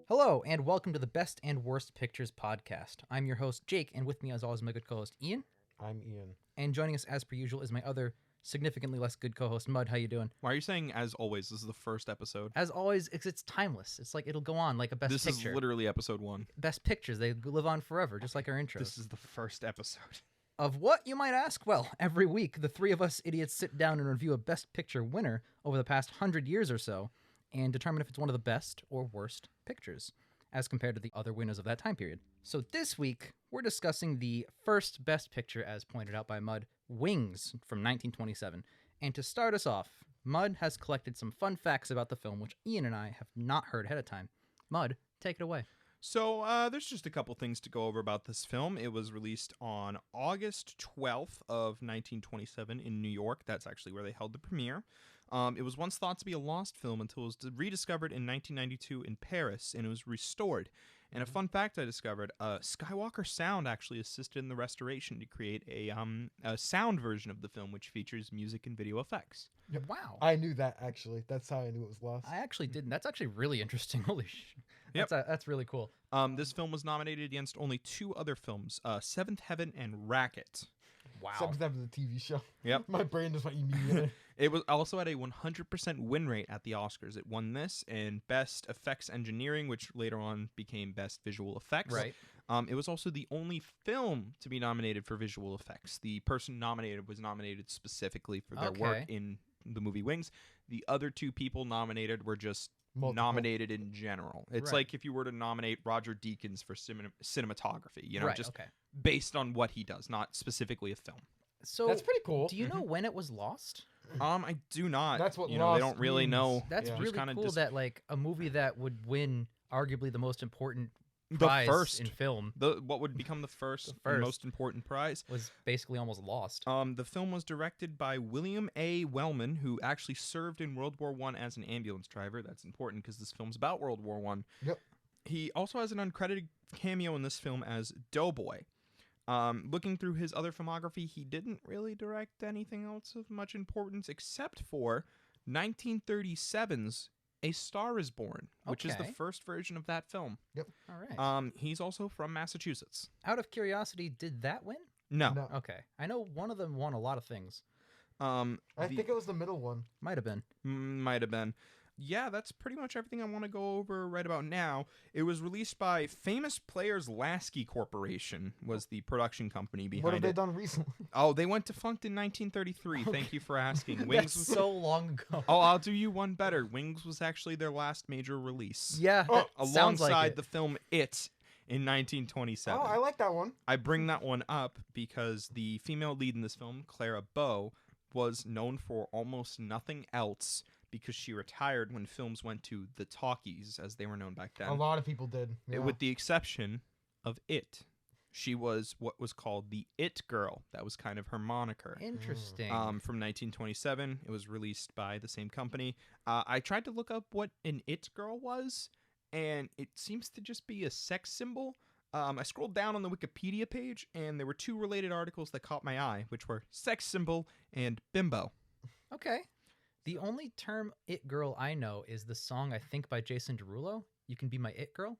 Hello, and welcome to the Best and Worst Pictures podcast. I'm your host, Jake, and with me, as always, my good co-host, Ian. I'm Ian. And joining us, as per usual, is my other significantly less good co-host, Mud. How you doing? Why are you saying as always? This is the first episode. As always, it's timeless. It's like it'll go on like a best This picture. is literally episode 1. Best pictures. They live on forever, just like our intros. This is the first episode. Of what, you might ask? Well, every week, the three of us idiots sit down and review a Best Picture winner over the past 100 years or so and determine if it's one of the best or worst pictures as compared to the other winners of that time period. So this week, we're discussing the first Best Picture, as pointed out by Mud, Wings from 1927. And to start us off, Mud has collected some fun facts about the film, which Ian and I have not heard ahead of time. Mud, take it away. So there's just a couple things to go over about this film. It was released on August 12th of 1927 in New York. That's actually where they held the premiere. It was once thought to be a lost film until it was rediscovered in 1992 in Paris, and it was restored. And a fun fact I discovered, Skywalker Sound actually assisted in the restoration to create a sound version of the film, which features music and video effects. Yep. Wow. I knew that, actually. That's how I knew it was lost. I actually didn't. That's actually really interesting. Holy shit. Yep. That's really cool. This film was nominated against only 2 other films, Seventh Heaven and Racket. Wow. Something happened to the TV show. Yep. My brain just went immediately. It was also at a 100% win rate at the Oscars. It won this and Best Effects Engineering, which later on became Best Visual Effects. Right. It was also the only film to be nominated for visual effects. The person nominated was nominated specifically for their work in the movie Wings. The other 2 people nominated were just nominated in general. It's like if you were to nominate Roger Deakins for cinematography, you know, based on what he does, not specifically a film. So That's pretty cool. Do you know when it was lost? I do not. That's what they lost don't really means. know. That's Yeah. really cool that like a movie that would win arguably the most important The prize first in film what would become the first and most important prize. was basically almost lost. The film was directed by William A. Wellman, who actually served in World War I as an ambulance driver. That's important because this film's about World War I. Yep. He also has an uncredited cameo in this film as Doughboy. Looking through his other filmography, he didn't really direct anything else of much importance except for 1937's A Star is Born, which is the first version of that film. Yep. All right. He's also from Massachusetts. Out of curiosity, did that win? No. Okay. I know one of them won a lot of things. I think it was the middle one. Might have been. Might have been. Yeah, that's pretty much everything I want to go over right about now. It was released by Famous Players Lasky Corporation, was the production company behind it. What have they done recently? Oh, they went defunct in 1933. Okay. Thank you for asking. That's so long ago. Oh, I'll do you one better. Wings was actually their last major release. Yeah, that sounds alongside like it. the film It in 1927. Oh, I like that one. I bring that one up because the female lead in this film, Clara Bow, was known for almost nothing else because she retired when films went to the talkies, as they were known back then. A lot of people did. Yeah. With the exception of It. She was what was called the It Girl. That was kind of her moniker. Interesting. From 1927. It was released by the same company. I tried to look up what an It Girl was, and it seems to just be a sex symbol. I scrolled down on the Wikipedia page, and there were 2 related articles that caught my eye, which were sex symbol and bimbo. Okay. The only term "it girl" I know is the song, I think, by Jason Derulo. You Can Be My It Girl.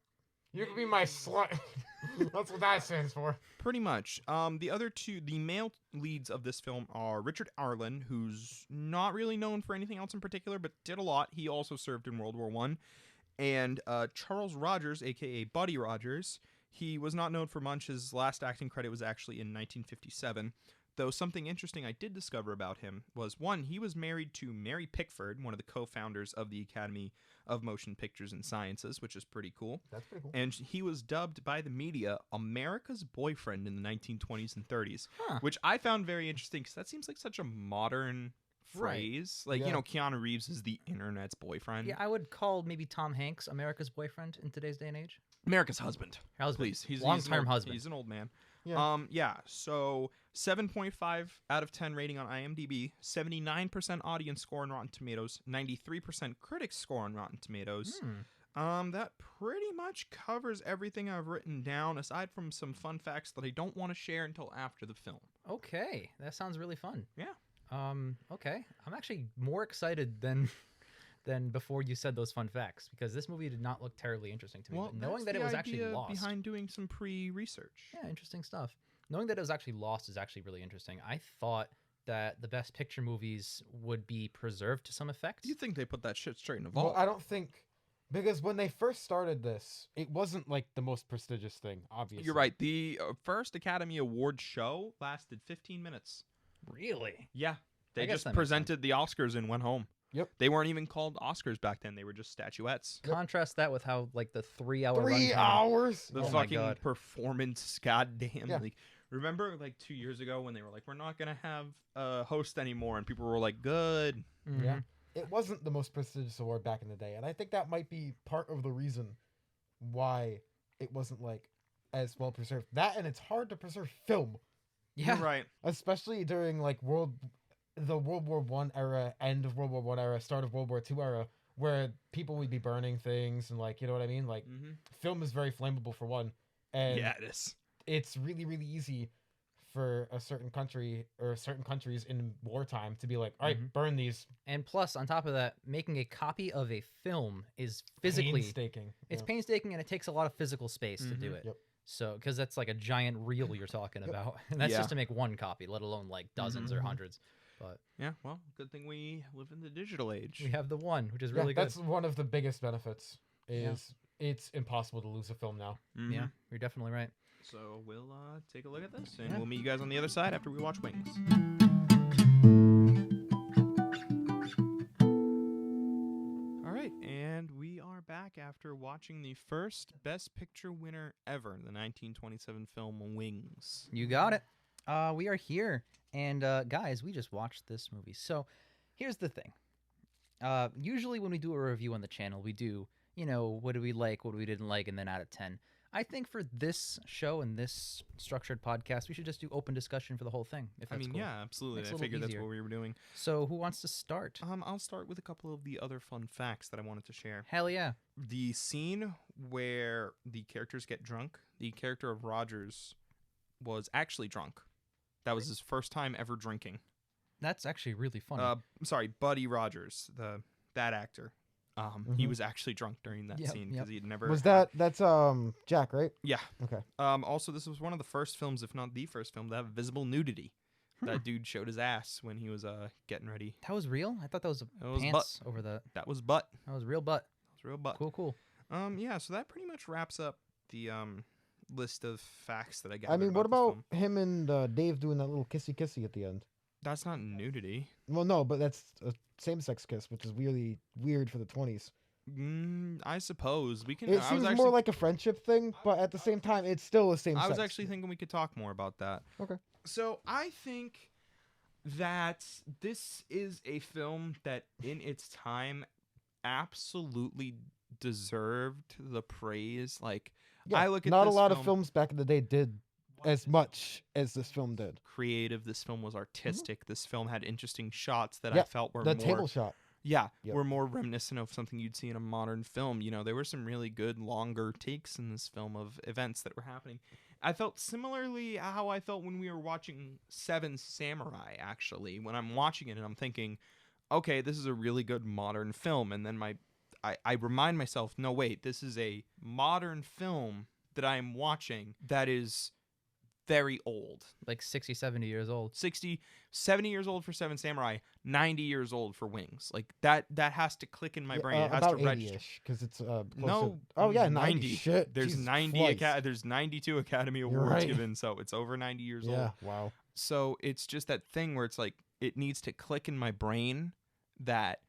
You can be my slut. That's what that stands for. Pretty much. The other 2, the male leads of this film are Richard Arlen, who's not really known for anything else in particular, but did a lot. He also served in World War I. And Charles Rogers, a.k.a. Buddy Rogers. He was not known for much. His last acting credit was actually in 1957. Though something interesting I did discover about him was, 1, he was married to Mary Pickford, one of the co-founders of the Academy of Motion Pictures and Sciences, which is pretty cool. That's pretty cool. And he was dubbed by the media America's boyfriend in the 1920s and 30s, Huh. which I found very interesting because that seems like such a modern phrase. Like, Yeah. you know, Keanu Reeves is the internet's boyfriend. Yeah, I would call maybe Tom Hanks America's boyfriend in today's day and age. America's husband. Husband. Please. He's Long-term an old- husband. He's an old man. Yeah. So 7.5 out of 10 rating on IMDb, 79% audience score on Rotten Tomatoes, 93% critics score on Rotten Tomatoes. That pretty much covers everything I've written down, aside from some fun facts that I don't want to share until after the film. Okay, that sounds really fun. Yeah. Okay, I'm actually more excited than than before you said those fun facts, because this movie did not look terribly interesting to me. Well, But knowing that's that it the was actually idea lost, behind doing some pre-research. yeah, interesting stuff. Knowing that it was actually lost is actually really interesting. I thought that the Best Picture movies would be preserved to some effect. You think they put that shit straight in a Well, vault? I don't think because when they first started this, it wasn't like the most prestigious thing. Obviously, You're right. The first Academy Award show lasted 15 minutes. Really? Yeah. They guess just that makes presented the Oscars and went home. Yep. They weren't even called Oscars back then. They were just statuettes. Yep. Contrast that with how like the 3-hour 3 runtime. hours. The Oh my fucking God. performance, goddamn. Yeah. Like, remember like 2 years ago when they were like, we're not going to have a host anymore. And people were like, good. Mhm. Yeah. It wasn't the most prestigious award back in the day, and I think that might be part of the reason why it wasn't like as well preserved. That, and it's hard to preserve film, Yeah. You're right. especially during like the World War One era, end of World War One era, start of World War Two era, where people would be burning things and like, you know what I mean? Like, Mm-hmm. film is very flammable for one, and Yeah, it is. it's really really easy for a certain country or certain countries in wartime to be like, all right, Mhm. burn these. And plus, on top of that, making a copy of a film is physically Painstaking. it's Yeah. painstaking, and it takes a lot of physical space to do Mhm. it. Yep. So, because that's like a giant reel you're talking Yep. about, and that's Yeah. just to make one copy, let alone like dozens or Mhm. hundreds. But Yeah, well, good thing we live in the digital age. we have the one, which is Yeah, really good. that's one of the biggest benefits. Yeah. Is it's impossible to lose a film now. Mhm. Yeah, you're definitely right. So we'll take a look at this, and Yeah. we'll meet you guys on the other side after we watch Wings. All right, and we are back after watching the first Best Picture winner ever, the 1927 film Wings. You got it. We are here, and guys, we just watched this movie. So, here's the thing. Usually, when we do a review on the channel, we do, what do we like, what we didn't like, and then out of 10. I think for this show and this structured podcast, we should just do open discussion for the whole thing. If I that's mean, cool. yeah, absolutely. Makes it a I little figured that's easier. what we were doing. So, who wants to start? I'll start with a couple of the other fun facts that I wanted to share. Hell yeah. The scene where the characters get drunk, the character of Rogers was actually drunk. That was his first time ever drinking. That's actually really funny. Sorry, Buddy Rogers, that actor. He Mhm. was actually drunk during that Yep, scene because he had never. Was that's Jack, right? Yeah. Okay. Also, this was one of the first films, if not the first film, to have visible nudity. Hmm. That dude showed his ass when he was getting ready. That was real? I thought that was was pants over the... That was butt. That was real butt. That was real butt. Cool, cool. Yeah. So that pretty much wraps up the list of facts that I got. I mean, what about him and Dave doing that little kissy at the end? That's not nudity. Well, no, but that's a same-sex kiss, which is really weird for the 20s. I suppose we can. It seems more like a friendship thing, but at the same time, it's still the same I was sex. actually thinking we could talk more about that. Okay. So I think that this is a film that, in its time, absolutely deserved the praise. Like, Yeah, I look at not a this lot of film- films back in the day did as much as this film did. creative. This film was artistic. This film had interesting shots that I Yeah, felt were The more. table shot. Yeah, Yep. were more reminiscent of something you'd see in a modern film. You know, there were some really good longer takes in this film of events that were happening. I felt similarly how I felt when we were watching Seven Samurai, actually. When I'm watching it and I'm thinking, okay, this is a really good modern film. And then I remind myself, no, wait, this is a modern film that I am watching that is very old. Like 60, 70 years old. 60, 70 years old for Seven Samurai, 90 years old for Wings. Like that has to click in my Yeah, brain. It has about to register. 80-ish, because it's close No, to... Oh, yeah, 90. Shit. There's Jesus 90 Christ. there's 92 Academy You're Awards right. given, so it's over 90 years Yeah, old. wow. So it's just that thing where it's like it needs to click in my brain that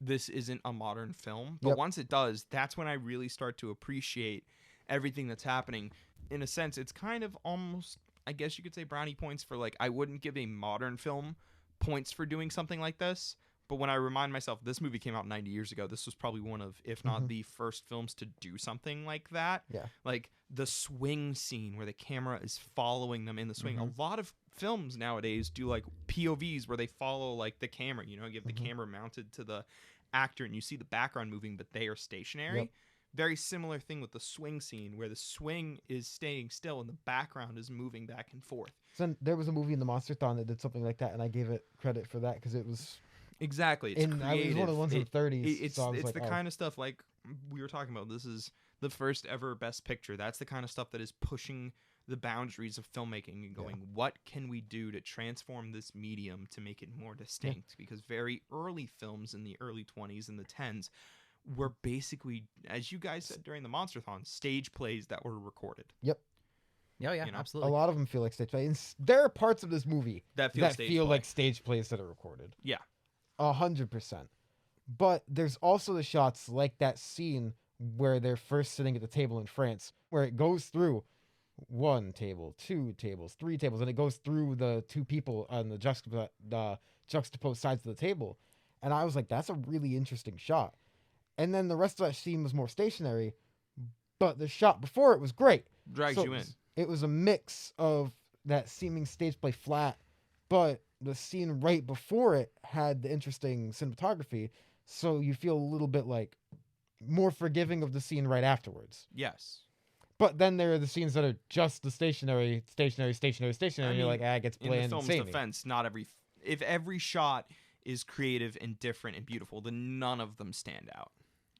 this isn't a modern film. But Yep. once it does, that's when I really start to appreciate everything that's happening. In a sense, it's kind of almost, I guess you could say, brownie points for like, I wouldn't give a modern film points for doing something like this. But when I remind myself, this movie came out 90 years ago, this was probably one of, if not Mhm. the first films to do something like that. Yeah. Like the swing scene where the camera is following them in the swing. Mhm. A lot of films nowadays do like POVs where they follow like the camera, you have the Mhm. camera mounted to the actor and you see the background moving, but they are stationary. Yep. Very similar thing with the swing scene where the swing is staying still and the background is moving back and forth. So there was a movie in the Monster-thon that did something like that, and I gave it credit for that because it was Exactly. It's And I was creative. one of the ones in the 30s. It's so I was like, the oh. kind of stuff like we were talking about. This is the first ever Best Picture. That's the kind of stuff that is pushing the boundaries of filmmaking and going, what can we do to transform this medium to make it more distinct? Because very early films in the early 20s and the 10s were basically, as you guys said during the Monsterthon, stage plays that were recorded. Yep. Yeah, You know, absolutely. A lot of them feel like stage plays. And there are parts of this movie That feel that stage feel play. like stage plays that are recorded. Yeah. 100%. But there's also the shots like that scene where they're first sitting at the table in France, where it goes through 1 table, 2 tables, 3 tables, and it goes through the 2 people on the juxtaposed sides of the table. And I was like, that's a really interesting shot. And then the rest of that scene was more stationary, but the shot before it was great. Drags So you in. It was a mix of that seeming stage play flat, but the scene right before it had the interesting cinematography, so you feel a little bit like more forgiving of the scene right afterwards. Yes. But then there are the scenes that are just the stationary, I and you're like, it gets in bland the film's and samey. defense, not every if every shot is creative and different and beautiful, then none of them stand out.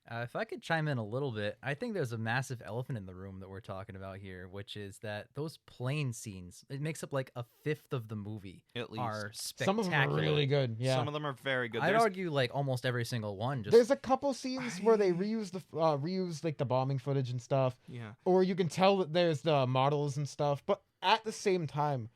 If I could chime in a little bit, I think there's a massive elephant in the room that we're talking about here, which is that those plane scenes, it makes up like a fifth of the movie, At least. are spectacular. Some of them are really good. Yeah. Some of them are very good. I'd There's- argue like almost every single one. Just There's a couple scenes where they reuse like the bombing footage and stuff, yeah. or you can tell that there's the models and stuff. But at the same time,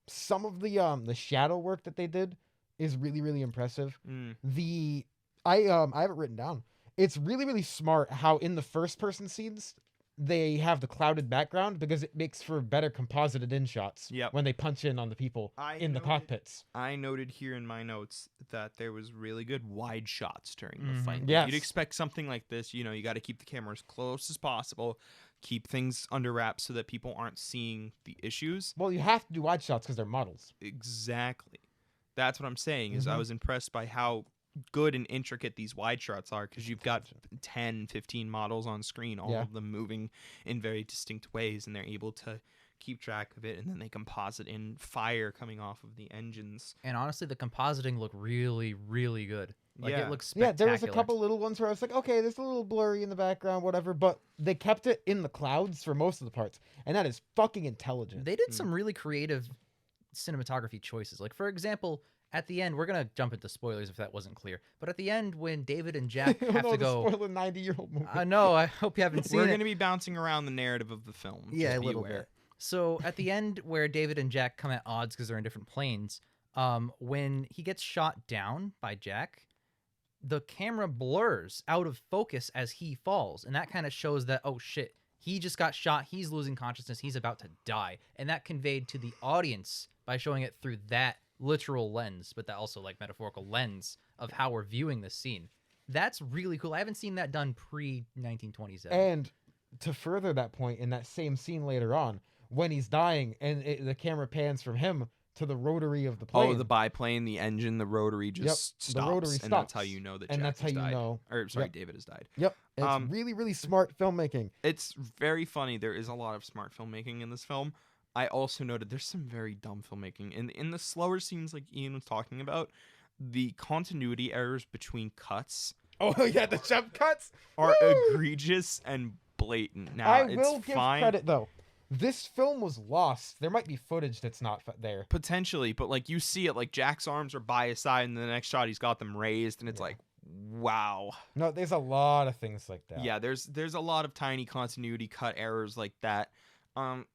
some of the shadow work that they did is really, really impressive. Mm. I have it written down. It's really, really smart how in the first person scenes they have the clouded background because it makes for better composited in shots Yep. when they punch in on the people in the cockpits. I noted here in my notes that there was really good wide shots during the Mhm. fight. Like, Yes. You'd expect something like this. You know, you got to keep the camera as close as possible, keep things under wraps so that people aren't seeing the issues. Well, you have to do wide shots because they're models. Exactly. That's what I'm saying. Is I Mhm. was impressed by how good and intricate these wide shots are because you've got 10, 15 models on screen, all Yeah. of them moving in very distinct ways, and they're able to keep track of it, and then they composite in fire coming off of the engines. and honestly, the compositing looked really, really good. Like Yeah. it looks Yeah, spectacular. there was a couple little ones where I was like, okay, there's a little blurry in the background, whatever, but they kept it in the clouds for most of the parts, and that is fucking intelligent. They did some really creative cinematography choices. Like for example, at the end, we're gonna jump into spoilers if that wasn't clear. But at the end, when David and Jack have to go, spoil a 90-year-old movie. I know. I hope you haven't seen We're it. going to be bouncing around the narrative of the film. Yeah, just a be little aware. bit. So at the end, where David and Jack come at odds because they're in different planes, when he gets shot down by Jack, the camera blurs out of focus as he falls, and that kind of shows that, oh shit, he just got shot, he's losing consciousness, he's about to die, and that conveyed to the audience by showing it through that literal lens, but that also like metaphorical lens of how we're viewing this scene. That's really cool. I haven't seen that done pre 1927. And to further that point, in that same scene later on, when he's dying and the camera pans from him to the rotary of the plane. Oh, the biplane, the engine, the rotary just the stops, rotary and that's stops. how you know that And Jack that's has how you died. know. Or sorry, Yep. David has died. Yep. It's Um, really, really smart filmmaking. It's very funny. There is a lot of smart filmmaking in this film. I also noted there's some very dumb filmmaking. In the slower scenes like Ian was talking about, the continuity errors between cuts Oh, yeah, the jump cuts are Woo! egregious and blatant. Now, I it's will give fine. credit, though. This film was lost. There might be footage that's not there. Potentially, but like you see it, like Jack's arms are by his side, and the next shot he's got them raised, and it's like, wow. No, there's a lot of things like that. Yeah, there's a lot of tiny continuity cut errors like that.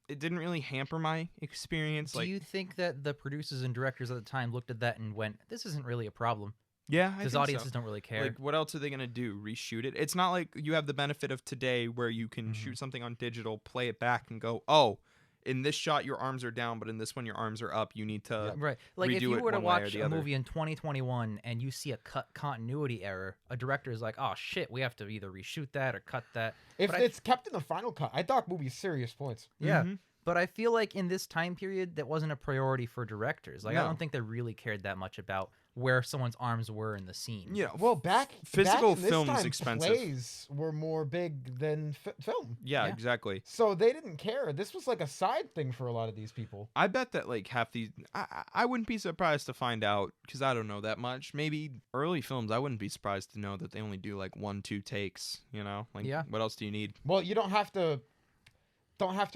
It didn't really hamper my experience. Do you think that the producers and directors at the time looked at that and went, this isn't really a problem? yeah, Because audiences don't really care. Like, what else are they gonna do? Reshoot it? It's not like you have the benefit of today where you can shoot something on digital, play it back, and go, oh, in this shot your arms are down, but in this one your arms are up. You need to. Right. Like if redo you it were to one way or watch the a other. movie in 2021 and you see a cut continuity error, a director is like, oh shit, we have to either reshoot that or cut that. If But I- it's kept in the final cut, I dock movies serious points. Yeah. Mhm. But I feel like in this time period, that wasn't a priority for directors. Like, I No. don't think they really cared that much about where someone's arms were in the scene. Yeah. Well, back physical back in this film's time, expensive. Plays were more big than film, Yeah, Yeah. exactly. so they didn't care. This was like a side thing for a lot of these people. I bet that like half these, I wouldn't be surprised to find out because I don't know that much. Maybe early films, I wouldn't be surprised to know that they only do like 1-2 takes. You know, like Yeah. what else do you need? Well, you don't have to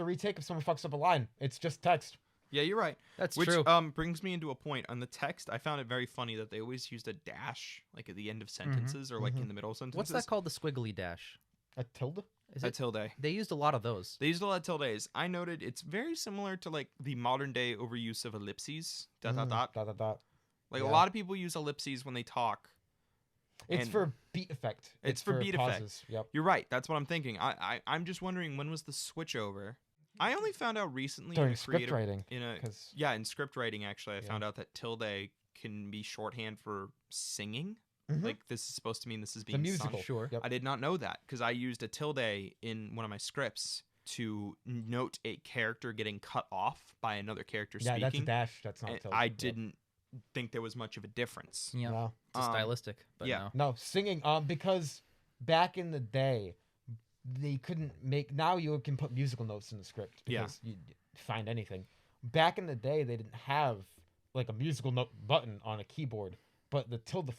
retake if someone fucks up a line. It's just text. Yeah, you're right. That's Which true. brings me into a point on the text. I found it very funny that they always used a dash like at the end of sentences or like in the middle of sentences. What's that called? The squiggly dash. A tilde? Is A it? tilde. They used a lot of those. They used a lot of tildes. I noted it's very similar to like the modern day overuse of ellipses. Dot dot dot. Dot dot dot. Like Yeah. a lot of people use ellipses when they talk. It's And- for beat effect. It's for beat effect. pauses. Yep. You're right. That's what I'm thinking. I'm just wondering when was the switch over. I only found out recently During in a script creative, writing, in a 'cause- yeah in script writing actually I Yeah. found out that tilde can be shorthand for singing. Mhm. Like this is supposed to mean this is The being musical. sung. Sure. Yep. I did not know that because I used a tilde in one of my scripts to note a character getting cut off by another character Yeah, that's a speaking. dash. That's not And tilde. I Yep. didn't think there was much of a difference. Yeah. No. It's a stylistic, but yeah. no. No, singing. Because back in the day, they couldn't make. Now you can put musical notes in the script Yeah. because you find anything. Back in the day, they didn't have like a musical note button on a keyboard, but the tilde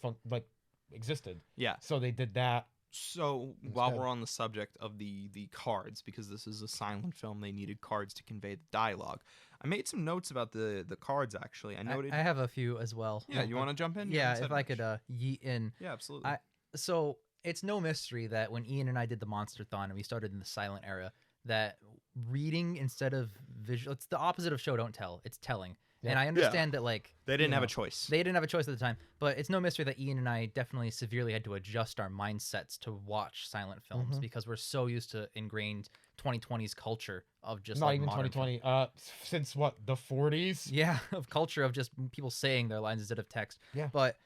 existed. Yeah. So they did that. So while Instead. we're on the subject of the cards, because this is a silent film, they needed cards to convey the dialogue. I made some notes about the cards actually. I noted. I have a few as well. yeah, you want to jump in? You Yeah, haven't if said I much. could yeet in. Yeah, absolutely. So it's no mystery that when Ian and I did the Monster-thon and we started in the silent era, that reading instead of visual, it's the opposite of show don't tell. It's telling. Yeah. And I understand that like They didn't you have a know, choice. They didn't have a choice at the time, but it's no mystery that Ian and I definitely severely had to adjust our mindsets to watch silent films Mhm. because we're so used to ingrained 2020s culture of just Not like even modern 2020. Since what, the 40s? yeah, of culture of just people saying their lines instead of text. Yeah. But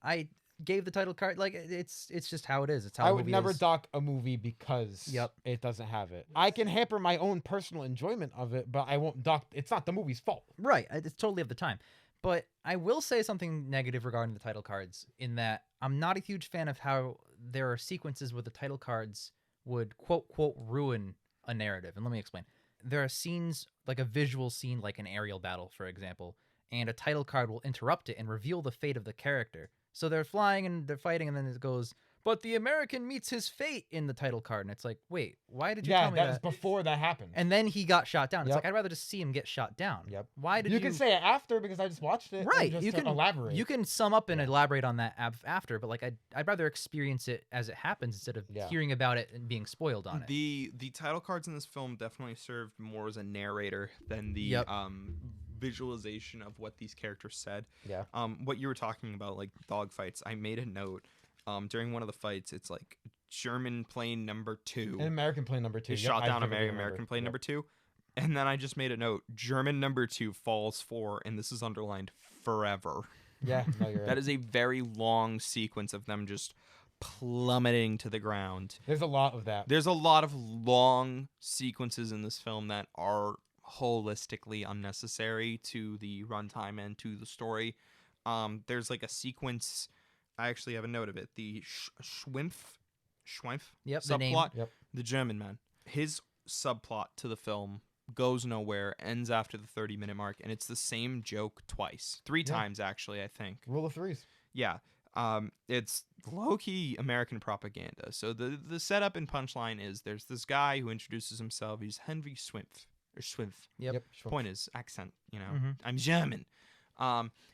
I gave the title card like it's just how it is. It's how I the would movie never is. dock a movie because Yep. it doesn't have it. I can hamper my own personal enjoyment of it, but I won't dock. It's not the movie's fault. Right, it's totally of the time. But I will say something negative regarding the title cards in that I'm not a huge fan of how there are sequences where the title cards would quote ruin a narrative. And let me explain. There are scenes like a visual scene like an aerial battle, for example, and a title card will interrupt it and reveal the fate of the character. So they're flying and they're fighting and then it goes, but the American meets his fate in the title card. And it's like, wait, why did you Yeah, tell me that was that? before that happened. And then he got shot down. It's Yep. like, I'd rather just see him get shot down. Yep. Why did You can say it after because I just watched it. and Right, just you to can elaborate. You can sum up and elaborate on that after, but like I'd rather experience it as it happens instead of Yeah. hearing about it and being spoiled on it. The title cards in this film definitely served more as a narrator than the Yep. visualization of what these characters said. Yeah. What you were talking about, like dog fights, I made a note. During one of the fights, it's like German plane number 2 An American plane number 2. is Yep, shot I down. vividly American remember. plane Yep. number 2, and then I just made a note. German number 2 falls for, and this is underlined, forever. Yeah, no, you're right. That is a very long sequence of them just plummeting to the ground. There's a lot of that. There's a lot of long sequences in this film that are holistically unnecessary to the runtime and to the story. There's like a sequence. I actually have a note of it. The Schwempf Yep, the name. subplot. Yep. The German man. His subplot to the film goes nowhere, ends after the 30-minute mark, and it's the same joke twice. 3 Yeah. times, actually, I think. Rule of threes. Yeah. It's low-key American propaganda. So the setup and punchline is there's this guy who introduces himself. He's Henry Schwempf. Or Schwempf. Yep. Sure. Point is accent, Mhm. I'm German.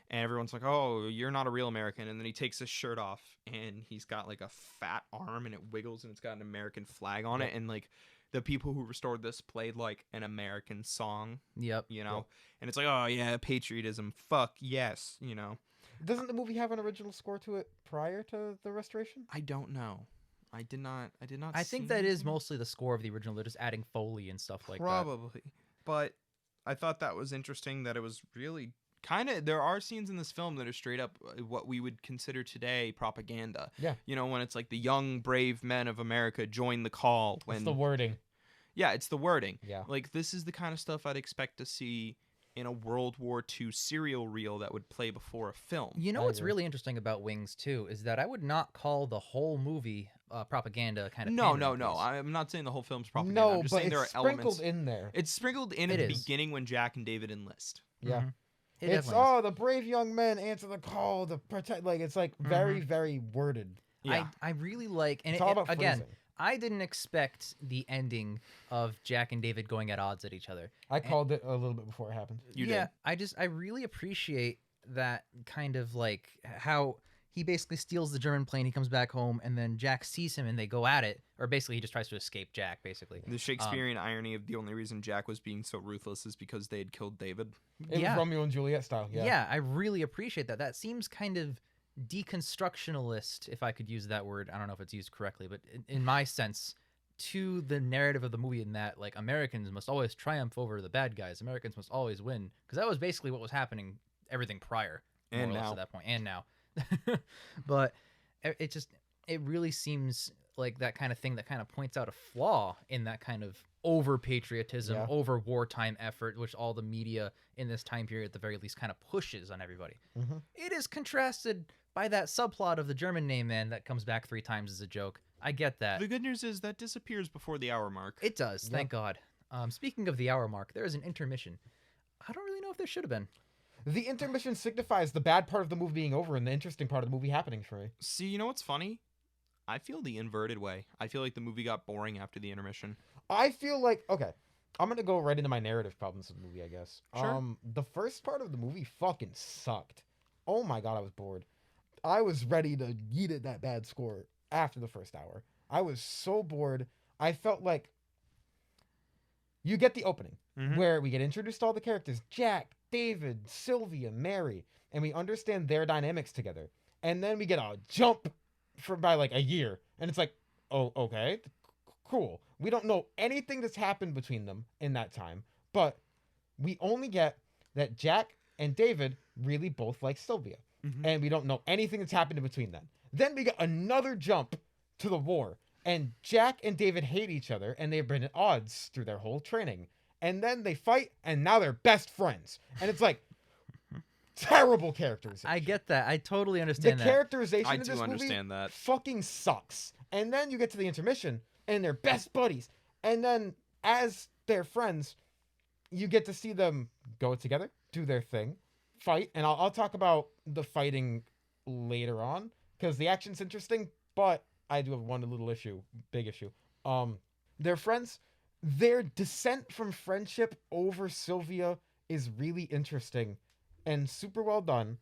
And everyone's like, oh, you're not a real American. And then he takes his shirt off and he's got like a fat arm and it wiggles and it's got an American flag on it. And like the people who restored this played like an American song, Yep. and it's like, oh yeah, patriotism. Fuck yes. Doesn't the movie have an original score to it prior to the restoration? I don't know. I did not. I see think that is anything. mostly the score of the original. They're just adding Foley and stuff like that. Probably. But I thought that was interesting that it was really kind of, there are scenes in this film that are straight up what we would consider today propaganda. Yeah. When it's like the young brave men of America join the call. When It's the wording. Yeah, it's the wording. Yeah. Like this is the kind of stuff I'd expect to see in a World War II serial reel that would play before a film. You know I what's agree. really interesting about Wings too is that I would not call the whole movie propaganda kind of. No, pandering no. piece. I'm not saying the whole film's propaganda. No, I'm just but saying there are it's sprinkled elements. in there. It's sprinkled in It at the is. beginning when Jack and David enlist. Yeah. Mhm. It It's definitely is. the brave young men answer the call to protect. Like it's like very very worded. Yeah. I really like, and It's all about again, phrasing. I didn't expect the ending of Jack and David going at odds at each other. I called it a little bit before it happened. You yeah, did. I really appreciate that kind of like how he basically steals the German plane, he comes back home, and then Jack sees him and they go at it, or basically he just tries to escape Jack, basically. The Shakespearean irony of the only reason Jack was being so ruthless is because they had killed David. It Yeah. was Romeo and Juliet style. Yeah. I really appreciate that. That seems kind of deconstructionalist, if I could use that word. I don't know if it's used correctly, but in my sense, to the narrative of the movie, in that like Americans must always triumph over the bad guys. Americans must always win, because that was basically what was happening everything prior, more And or less now. at that point, and now. But it really seems like that kind of thing that kind of points out a flaw in that kind of over patriotism, Yeah. over wartime effort, which all the media in this time period at the very least kind of pushes on everybody. Mhm. It is contrasted by that subplot of the German name man that comes back 3 times as a joke. I get that. The good news is that disappears before the hour mark. It does, Yeah. thank God. Speaking of the hour mark, there is an intermission. I don't really know if there should have been. The intermission signifies the bad part of the movie being over and the interesting part of the movie happening for me. See, you know what's funny? I feel the inverted way. I feel like the movie got boring after the intermission. I feel like okay, I'm gonna go right into my narrative problems of the movie, I guess. Sure. The first part of the movie fucking sucked. Oh my god, I was bored. I was ready to yeet it that bad score after the first hour. I was so bored. I felt like you get the opening Mhm. where we get introduced to all the characters: Jack, David, Sylvia, Mary, and we understand their dynamics together. And then we get a jump for by like a year, and it's like, oh, okay, cool. We don't know anything that's happened between them in that time, but we only get that Jack and David really both like Sylvia, Mhm. and we don't know anything that's happened in between them. Then we get another jump to the war, and Jack and David hate each other, and they've been at odds through their whole training. And then they fight, and now they're best friends. And it's like terrible characterization. I get that. I totally The understand that. characterization I of do this understand movie that. fucking sucks. And then you get to the intermission, and they're best buddies. And then, as their friends, you get to see them go together, do their thing, fight. And I'll talk about the fighting later on, because the action's interesting, but I do have one little issue, big issue. They're friends. Their descent from friendship over Sylvia is really interesting and super well done.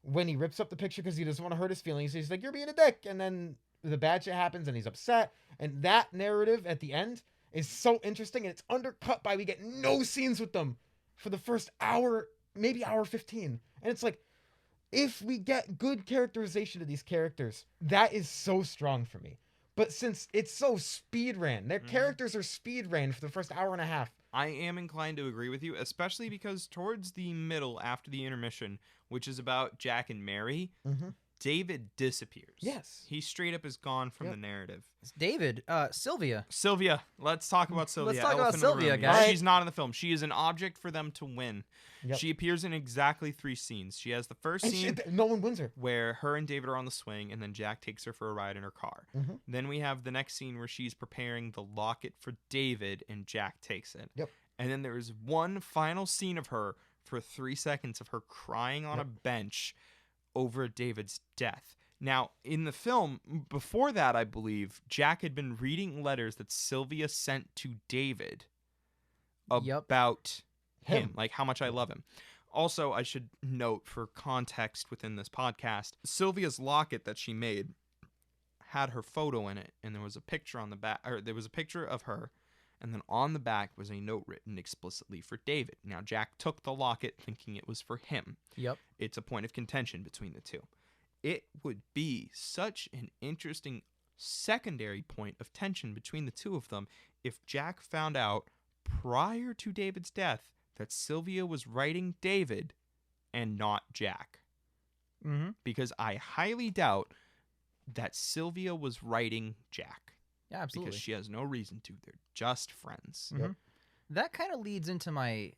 When he rips up the picture because he doesn't want to hurt his feelings, he's like, "You're being a dick," and then the bad shit happens and he's upset. And that narrative at the end is so interesting, and it's undercut by we get no scenes with them for the first hour, maybe hour 15. And it's like, if we get good characterization of these characters, that is so strong for me. But since it's so speed ran, their characters are speed ran for the first hour and a half. I am inclined to agree with you, especially because towards the middle, after the intermission, which is about Jack and Mary, Mm-hmm. David disappears. Yes. He straight up is gone from Yep. the narrative. David, Sylvia. Sylvia. Let's talk about Sylvia. talk about Elephant in the Sylvia, room. guys. She's not in the film. She is an object for them to win. Yep. She appears in exactly 3 scenes. She has the first And scene no one wins her. where her and David are on the swing, and then Jack takes her for a ride in her car. Mhm. Then we have the next scene where she's preparing the locket for David, and Jack takes it. Yep. And then there is one final scene of her for 3 seconds of her crying on a bench over David's death. Now, in the film, before that, I believe, Jack had been reading letters that Sylvia sent to David Yep. about him, Him. like how much I love him. Also, I should note for context within this podcast, Sylvia's locket that she made had her photo in it, and there was a picture on the back, or there was a picture of her, and then on the back was a note written explicitly for David. Now, Jack took the locket thinking it was for him. Yep. It's a point of contention between the two. It would be such an interesting secondary point of tension between the two of them if Jack found out prior to David's death that Sylvia was writing David and not Jack. Mm-hmm. Because I highly doubt that Sylvia was writing Jack. Yeah, absolutely. Because she has no reason to. They're just friends. Mhm. That kind of leads into my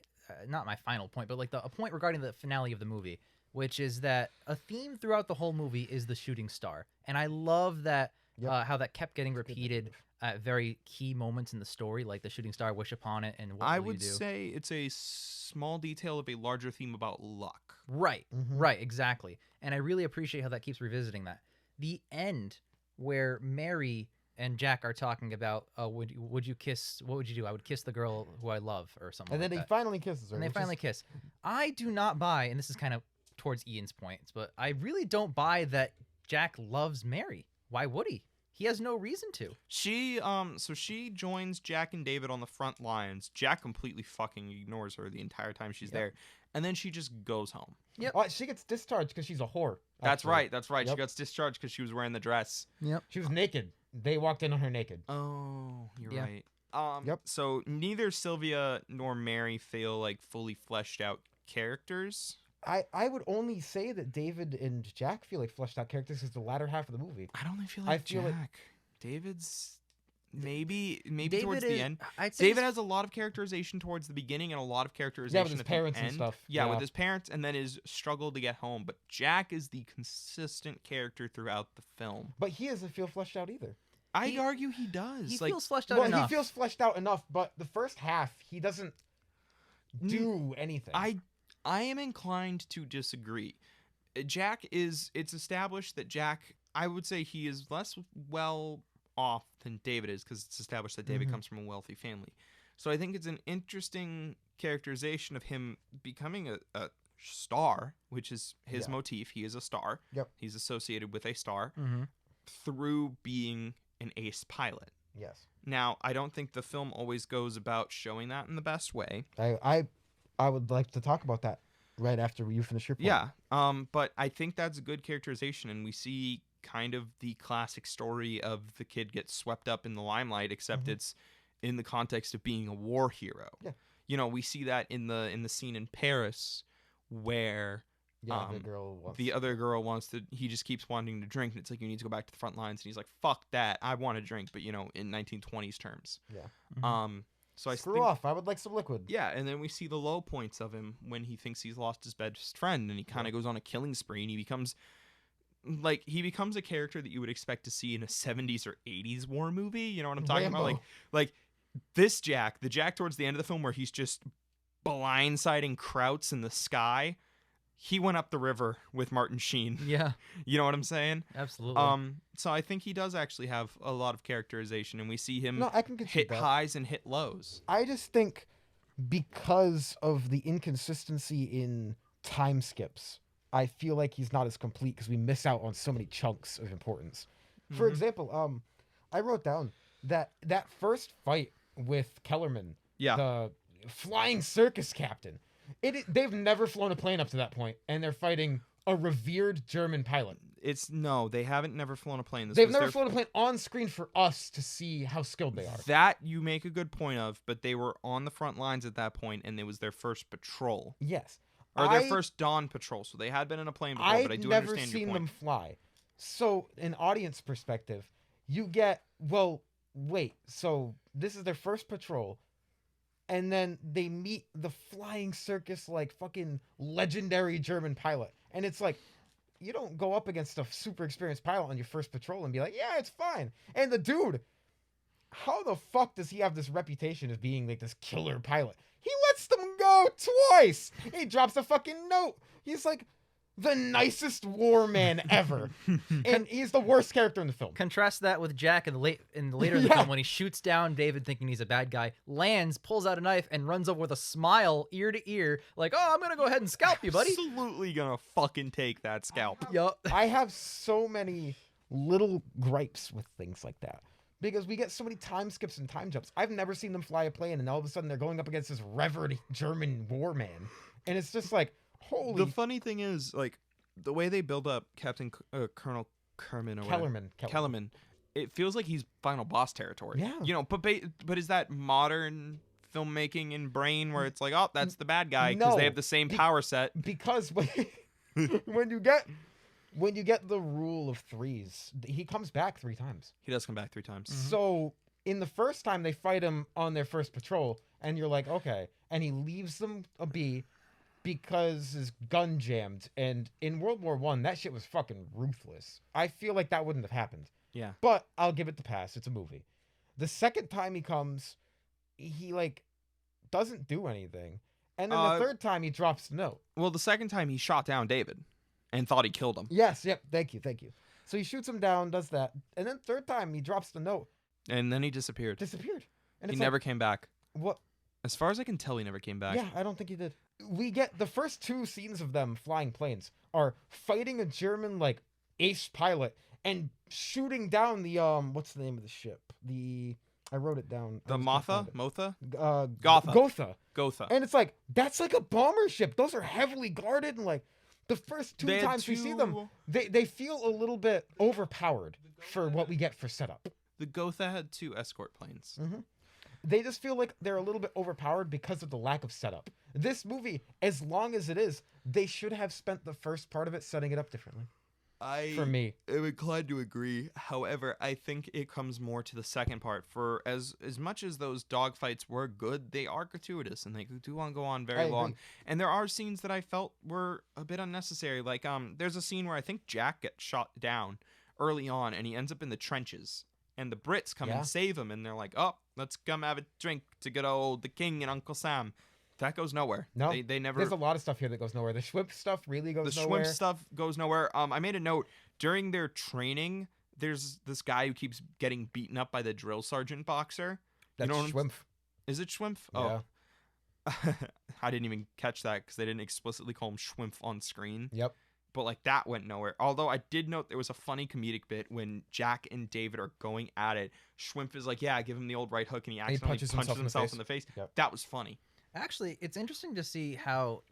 not my final point, but like a point regarding the finale of the movie, which is that a theme throughout the whole movie is the shooting star, and I love that how that kept getting repeated at very key moments in the story, like the shooting star, wish upon it, and what I will you would do? say it's a small detail of a larger theme about luck. Right, right, exactly. And I really appreciate how that keeps revisiting that. The end where Mary and Jack are talking about, would you kiss? What would you do? I would kiss the girl who I love, or something. And then like he that. finally kisses her. And they which finally is, kiss. I do not buy, and this is kind of towards Ian's points, but I really don't buy that Jack loves Mary. Why would he? He has no reason to. So she joins Jack and David on the front lines. Jack completely fucking ignores her the entire time she's there, and then she just goes home. Yep. Oh, she gets discharged because she's a whore. That's actually. right. That's right. Yep. She got discharged because she was wearing the dress. Yep. She was naked. They walked in on her naked. Oh, you're Yeah. right. Yep. So neither Sylvia nor Mary feel like fully fleshed out characters. I would only say that David and Jack feel like fleshed out characters is the latter half of the movie. I don't feel I like feel Jack. like- David's maybe David towards is, the end. I'd say David he's- has a lot of characterization towards the beginning and a lot of characterization his at parents the and end. stuff. Yeah, Yeah. with his parents and then his struggle to get home. But Jack is the consistent character throughout the film. But he doesn't feel fleshed out either. I'd He- argue he does. he like, feels fleshed out Well, enough. he feels fleshed out enough, but the first half he doesn't do anything. I am inclined to disagree. It's established that Jack, I would say he is less well off than David is because it's established that David comes from a wealthy family. So I think it's an interesting characterization of him becoming a star, which is his motif. He is a star. Yep. He's associated with a star Mm-hmm. through being an ace pilot. Yes. Now, I don't think the film always goes about showing that in the best way. I would like to talk about that right after you finish your point. Yeah. But I think that's a good characterization, and we see kind of the classic story of the kid gets swept up in the limelight, except it's in the context of being a war hero. Yeah. You know, we see that in the scene in Paris where Yeah, the girl wants the other girl wants to, he just keeps wanting to drink, and it's like, you need to go back to the front lines, and he's like, fuck that, I want to drink, but you know, in 1920s terms. Yeah. So I Screw think, off. I would like some liquid. yeah, and then we see the low points of him when he thinks he's lost his best friend, and he kind of goes on a killing spree, and he becomes a character that you would expect to see in a 70s or 80s war movie. You know what I'm talking about? Rambo. Like this Jack, the Jack towards the end of the film where he's just blindsiding Krauts in the sky. He went up the river with Martin Sheen. Yeah, You know what I'm saying? absolutely. So I think he does actually have a lot of characterization, and we see him No, I can concede hit that. highs and hit lows. I just think because of the inconsistency in time skips, I feel like he's not as complete because we miss out on so many chunks of importance. For example, I wrote down that first fight with Kellerman, Yeah. the flying circus captain, they've never flown a plane up to that point, and they're fighting a revered German pilot. They haven't never flown a plane. This They've was never their flown a plane on screen for us to see how skilled they are. That you make a good point of, but they were on the front lines at that point, and it was their first patrol. Yes. Or their first dawn patrol, so they had been in a plane before, but I do never understand your seen point. them fly. So, in audience perspective, you get, well, wait, so this is their first patrol, and then they meet the flying circus, like, fucking legendary German pilot. And it's like, you don't go up against a super experienced pilot on your first patrol and be like, yeah, it's fine. And the dude, how the fuck does he have this reputation as being, like, this killer pilot? He lets them go twice. He drops a fucking note. He's like the nicest war man ever. And he's the worst character in the film. Contrast that with Jack in the later in the Yeah. film when he shoots down David thinking he's a bad guy, lands, pulls out a knife, and runs over with a smile ear to ear, like, "Oh, I'm gonna go ahead and scalp you, buddy." Absolutely gonna fucking take that scalp. Yup. I have so many little gripes with things like that. Because we get so many time skips and time jumps. I've never seen them fly a plane, and all of a sudden they're going up against this revered German war man. And it's just like, holy... The funny thing is, like, the way they build up Colonel Kerman or whatever, Kellerman. it feels like he's final boss territory. Yeah. You know, but is that modern filmmaking in brain where it's like, oh, that's the bad guy because No. they have the same power set? Because when you get the rule of threes, he comes back 3 times. He does come back 3 times. So in the first time they fight him on their first patrol, and you're like, okay, and he leaves them be because his gun jammed. And in World War One, that shit was fucking ruthless. I feel like that wouldn't have happened. Yeah. But I'll give it the pass. It's a movie. The second time he comes, he like doesn't do anything. And then the third time he drops the note. Well, the second time he shot down David and thought he killed him. Yes, yep, thank you. So he shoots him down, does that. And then third time he drops the note. And then he disappeared. And He it's never came back. what? As far as I can tell, he never came back. Yeah, I don't think he did. We get the first two scenes of them flying planes are fighting a German like ace pilot and shooting down the what's the name of the ship? I wrote it down. The Motha? Gotha. And it's like that's like a bomber ship. Those are heavily guarded and like the first two They had times we see them, they feel a little bit overpowered for what we get for setup. The Gotha had 2 escort planes. They just feel like they're a little bit overpowered because of the lack of setup. This movie, as long as it is, they should have spent the first part of it setting it up differently. For me, I'm inclined to agree. However, I think it comes more to the second part. For as much as those dogfights were good, they are gratuitous and they do go on very long. And there are scenes that I felt were a bit unnecessary. Like there's a scene where I think Jack gets shot down early on, and he ends up in the trenches. And the Brits come and save him, and they're like, "Oh, let's come have a drink to good old the King and Uncle Sam." That goes nowhere. No, they never. There's a lot of stuff here that goes nowhere. The Schwimp stuff really goes nowhere. The Schwimp stuff goes nowhere. I made a note during their training. There's this guy who keeps getting beaten up by the drill sergeant boxer. That's Schwimp. Is it Schwimp? Yeah. Oh, I didn't even catch that because they didn't explicitly call him Schwimp on screen. Yep. But like that went nowhere. Although I did note there was a funny comedic bit when Jack and David are going at it. Schwimp is like, "Yeah, give him the old right hook," and he accidentally punches himself in the face. Yep. That was funny. Actually, it's interesting to see how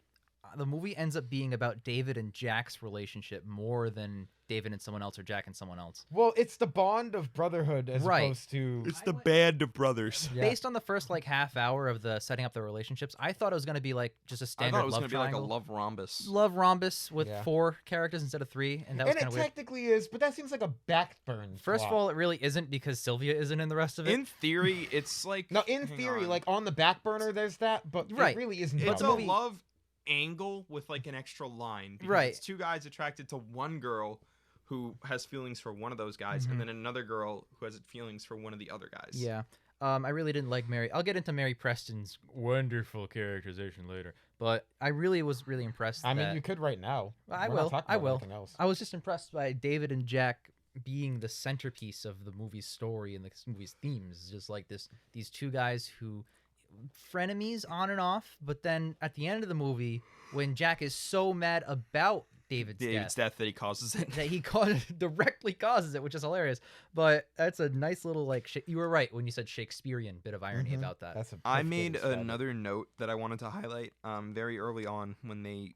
the movie ends up being about David and Jack's relationship more than David and someone else or Jack and someone else. Well, it's the bond of brotherhood as opposed to... It's the band of brothers. Yeah. Based on the first like half hour of the setting up the relationships, I thought it was going to be like just a I standard thought it was love going to be like a triangle. love rhombus. Love rhombus with 4 characters instead of 3, and that was And kind it of weird. technically is, but that seems like a backburn. First of all, it really isn't because Sylvia isn't in the rest of it. In theory, it's like... No, in hang theory, on. like on the back burner, there's that, but Right. it really isn't. It's a about it. love angle with like an extra line. Because Right. It's 2 guys attracted to one girl who has feelings for one of those guys, and then another girl who has feelings for one of the other guys. Yeah. I really didn't like Mary. I'll get into Mary Preston's wonderful characterization later, but I really was really impressed. I mean, that- you could right now. I We're not will. talking I about will. anything else. I was just impressed by David and Jack being the centerpiece of the movie's story and the movie's themes. Just like these 2 guys who frenemies on and off, but then at the end of the movie, when Jack is so mad about David's death that he causes it. that he directly causes it, which is hilarious. But that's a nice little like you were right when you said Shakespearean bit of irony about that. That's a I perfect way to made describe it. another note that I wanted to highlight very early on when they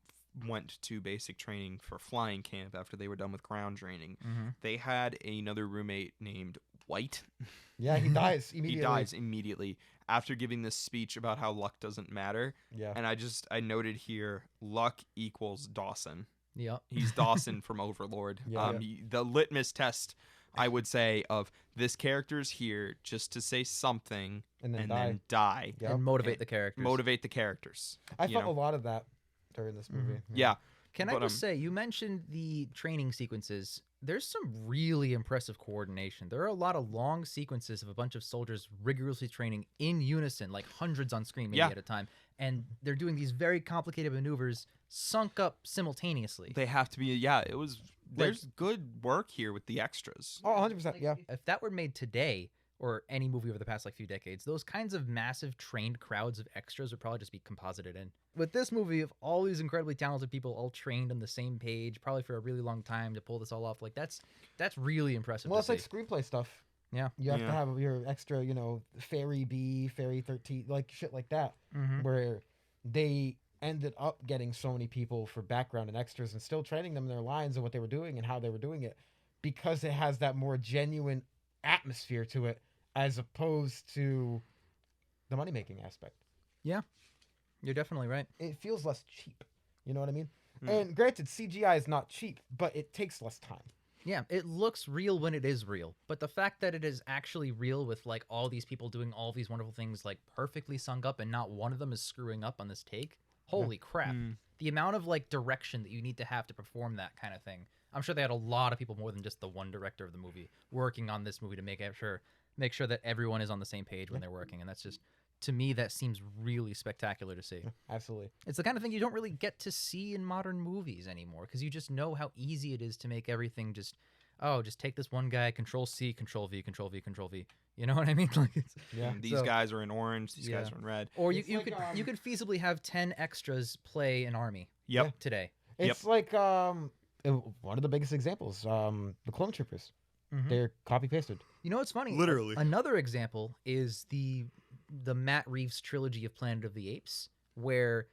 went to basic training for flying camp after they were done with ground training. They had another roommate named White. Yeah, he dies immediately. He dies immediately after giving this speech about how luck doesn't matter. Yeah. And I noted here, luck equals Dawson. Yep. He's Dawson from Overlord. Yeah. The litmus test, I would say, of this character's here just to say something And then then die. Yep. And motivate the characters. Motivate the characters. I you felt know? a lot of that during this movie. Yeah. Can I But, just say, you mentioned the training sequences. There's some really impressive coordination. There are a lot of long sequences of a bunch of soldiers rigorously training in unison, like hundreds on screen maybe Yeah. at a time. And they're doing these very complicated maneuvers sunk up simultaneously. They have to be, there's good work here with the extras. Oh, 100%. Yeah. If that were made today, or any movie over the past like few decades, those kinds of massive trained crowds of extras would probably just be composited in. With this movie of all these incredibly talented people all trained on the same page, probably for a really long time to pull this all off, like that's really impressive. Well, to it's like see. screenplay stuff. Yeah. You have Yeah. to have your extra, Fairy B, Fairy 13, like shit like that, where they ended up getting so many people for background and extras and still training them in their lines and what they were doing and how they were doing it because it has that more genuine atmosphere to it as opposed to the money-making aspect. You're definitely right. It feels less cheap. You know what I mean? And granted, CGI is not cheap, but it takes less time. Yeah, it looks real when it is real, but the fact that it is actually real with like all these people doing all these wonderful things like perfectly sung up and not one of them is screwing up on this take. Holy crap. Mm. The amount of like direction that you need to have to perform that kind of thing. I'm sure they had a lot of people more than just the one director of the movie working on this movie to make sure that everyone is on the same page when they're working, and that's just to me that seems really spectacular to see. Absolutely. It's the kind of thing you don't really get to see in modern movies anymore because you just know how easy it is to make everything just take this one guy, Control C, Control V, Control V, Control V. You know what I mean? Like, Yeah. And these guys are in orange. These guys Yeah. are in red. or you, It's you like, could you could feasibly have 10 extras play an army Yep. today. It's like one of the biggest examples, the Clone Troopers. Mhm. They're copy pasted. You know what's funny? Literally. Another example is the Matt Reeves trilogy of Planet of the Apes, where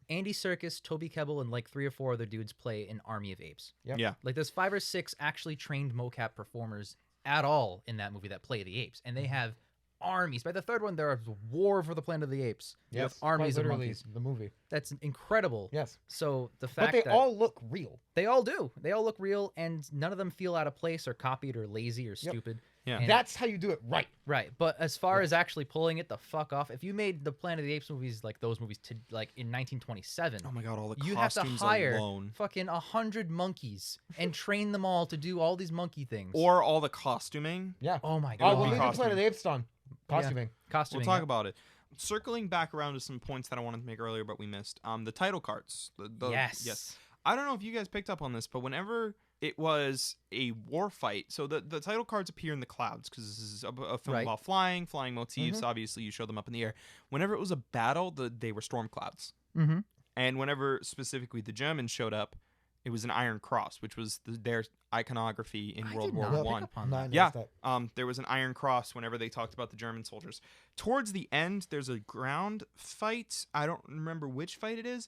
Andy Serkis, Toby Kebbell, and like 3 or 4 other dudes play an army of apes. Yep. Yeah. Like there's 5 or 6 actually trained mocap performers at all in that movie that play the apes, and they have armies. By the third one, there is war for the Planet of the Apes. Yes. With armies quite of literally monkeys. the movie. That's incredible. Yes. So the But fact they that all look real. they all do, they all look real, and none of them feel out of place or copied or lazy or stupid. Yeah. And- That's how you do it right. Right, but as far as actually pulling it the fuck off, if you made the Planet of the Apes movies like those movies to like in 1927, Oh my god, all the you have to costumes hire alone. fucking 100 monkeys and train them all to do all these monkey things. Or all the costuming. Yeah. oh my Oh, god, when we did Costume. Planet of the Apes done. Costuming. costuming. We'll talk yeah. about it. Circling back around to some points that I wanted to make earlier, but we missed. The title cards. Yes. I don't know if you guys picked up on this, but whenever it was a war fight, so the title cards appear in the clouds because this is a film Right. about flying motifs. Obviously, you show them up in the air. Whenever it was a battle, they were storm clouds. Mm-hmm. And whenever specifically the Germans showed up, it was an iron cross, which was their iconography in World War Not One. pick up on No, I that. Yeah. noticed that. There was an iron cross whenever they talked about the German soldiers. Towards the end, there's a ground fight. I don't remember which fight it is.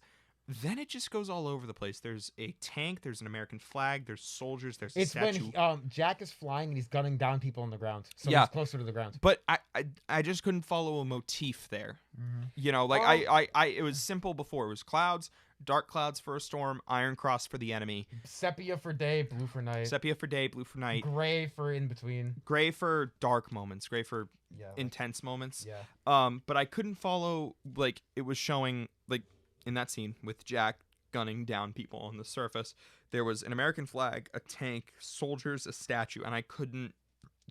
Then it just goes all over the place. There's a tank. There's an American flag. There's soldiers. There's a It's when statue. Jack is flying and he's gunning down people on the ground. So Yeah. he's closer to the ground. But I just couldn't follow a motif there. Mm-hmm. You know, like Oh. it was simple before. It was clouds, dark clouds for a storm, iron cross for the enemy, Sepia for day, blue for night. sepia for day, blue for night, Gray for in between. gray for dark moments, gray for Yeah. intense moments. Yeah. But I couldn't follow, like, it was showing, like, in that scene with Jack gunning down people on the surface, there was an American flag, a tank, soldiers, a statue, and I couldn't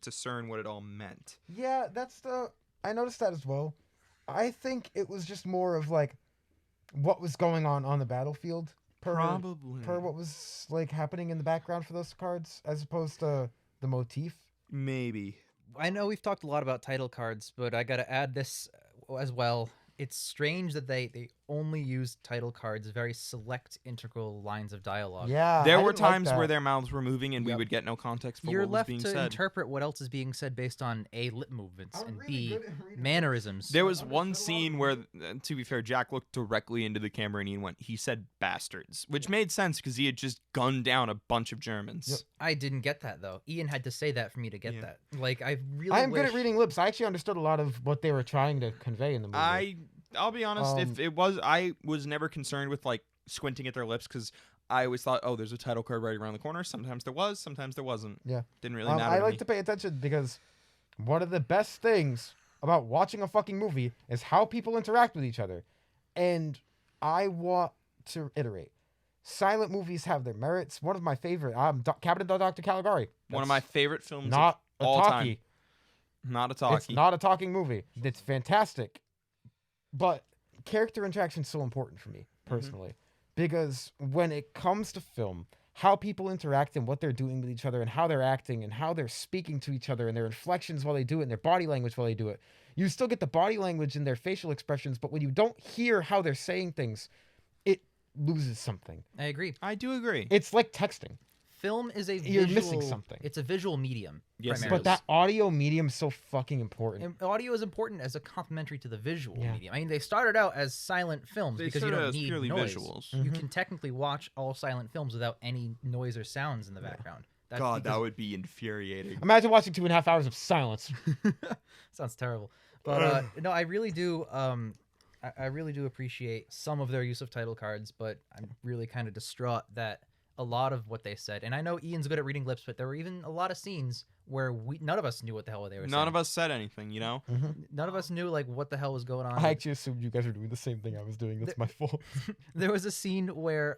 discern what it all meant. Yeah, I noticed that as well. I think it was just more of like what was going on the battlefield per what was like happening in the background for those cards as opposed to the motif. Maybe. I know we've talked a lot about title cards, but I got to add this as well. It's strange that they only use title cards, very select integral lines of dialogue. Yeah. There I were didn't like times where that. their mouths were moving and we Yep. would get no context for You're what was left being to said. interpret what else is being said based on A, lip movements, I'm and really B, good at reading mannerisms. There was Understood one a lot scene of where, it. to be fair, Jack looked directly into the camera and he said bastards, which made sense because he had just gunned down a bunch of Germans. Yep. I didn't get that though. Ian had to say that for me to get Yeah. that. Like I really I am good wish- at reading lips. I actually understood a lot of what they were trying to convey in the movie. I'll be honest, if it was, I was never concerned with like squinting at their lips because I always thought, oh, there's a title card right around the corner. Sometimes there was, sometimes there wasn't. Yeah. Didn't really matter. I to like me. to pay attention because one of the best things about watching a fucking movie is how people interact with each other. And I want to iterate. Silent movies have their merits. One of my favorite, Cabinet of Dr. Caligari. One of my favorite films Not a of all talkie. time. Not a It's talkie. not a talking movie. It's fantastic. But character interaction is so important for me, personally. Because when it comes to film, how people interact and what they're doing with each other and how they're acting and how they're speaking to each other and their inflections while they do it and their body language while they do it. You still get the body language and their facial expressions, but when you don't hear how they're saying things, it loses something. I agree. I do agree. It's like texting. Film is a You're visual, missing something. It's a visual medium. Yes, it primarily. But that audio medium is so fucking important. And audio is important as a complementary to the visual Yeah. medium. I mean, they started out as silent films They because you started don't as need purely noise. visuals. You can technically watch all silent films without any noise or sounds in the background. That's God, that because- would be infuriating. Imagine watching 2.5 hours of silence. sounds terrible. But no, I really do. I really do appreciate some of their use of title cards, but I'm really kind of distraught that a lot of what they said. And I know Ian's good at reading lips, but there were even a lot of scenes where none of us knew what the hell they were saying. None of us said anything, you know? None of us knew like what the hell was going on. I actually assumed you guys were doing the same thing I was doing. That's my fault. There was a scene where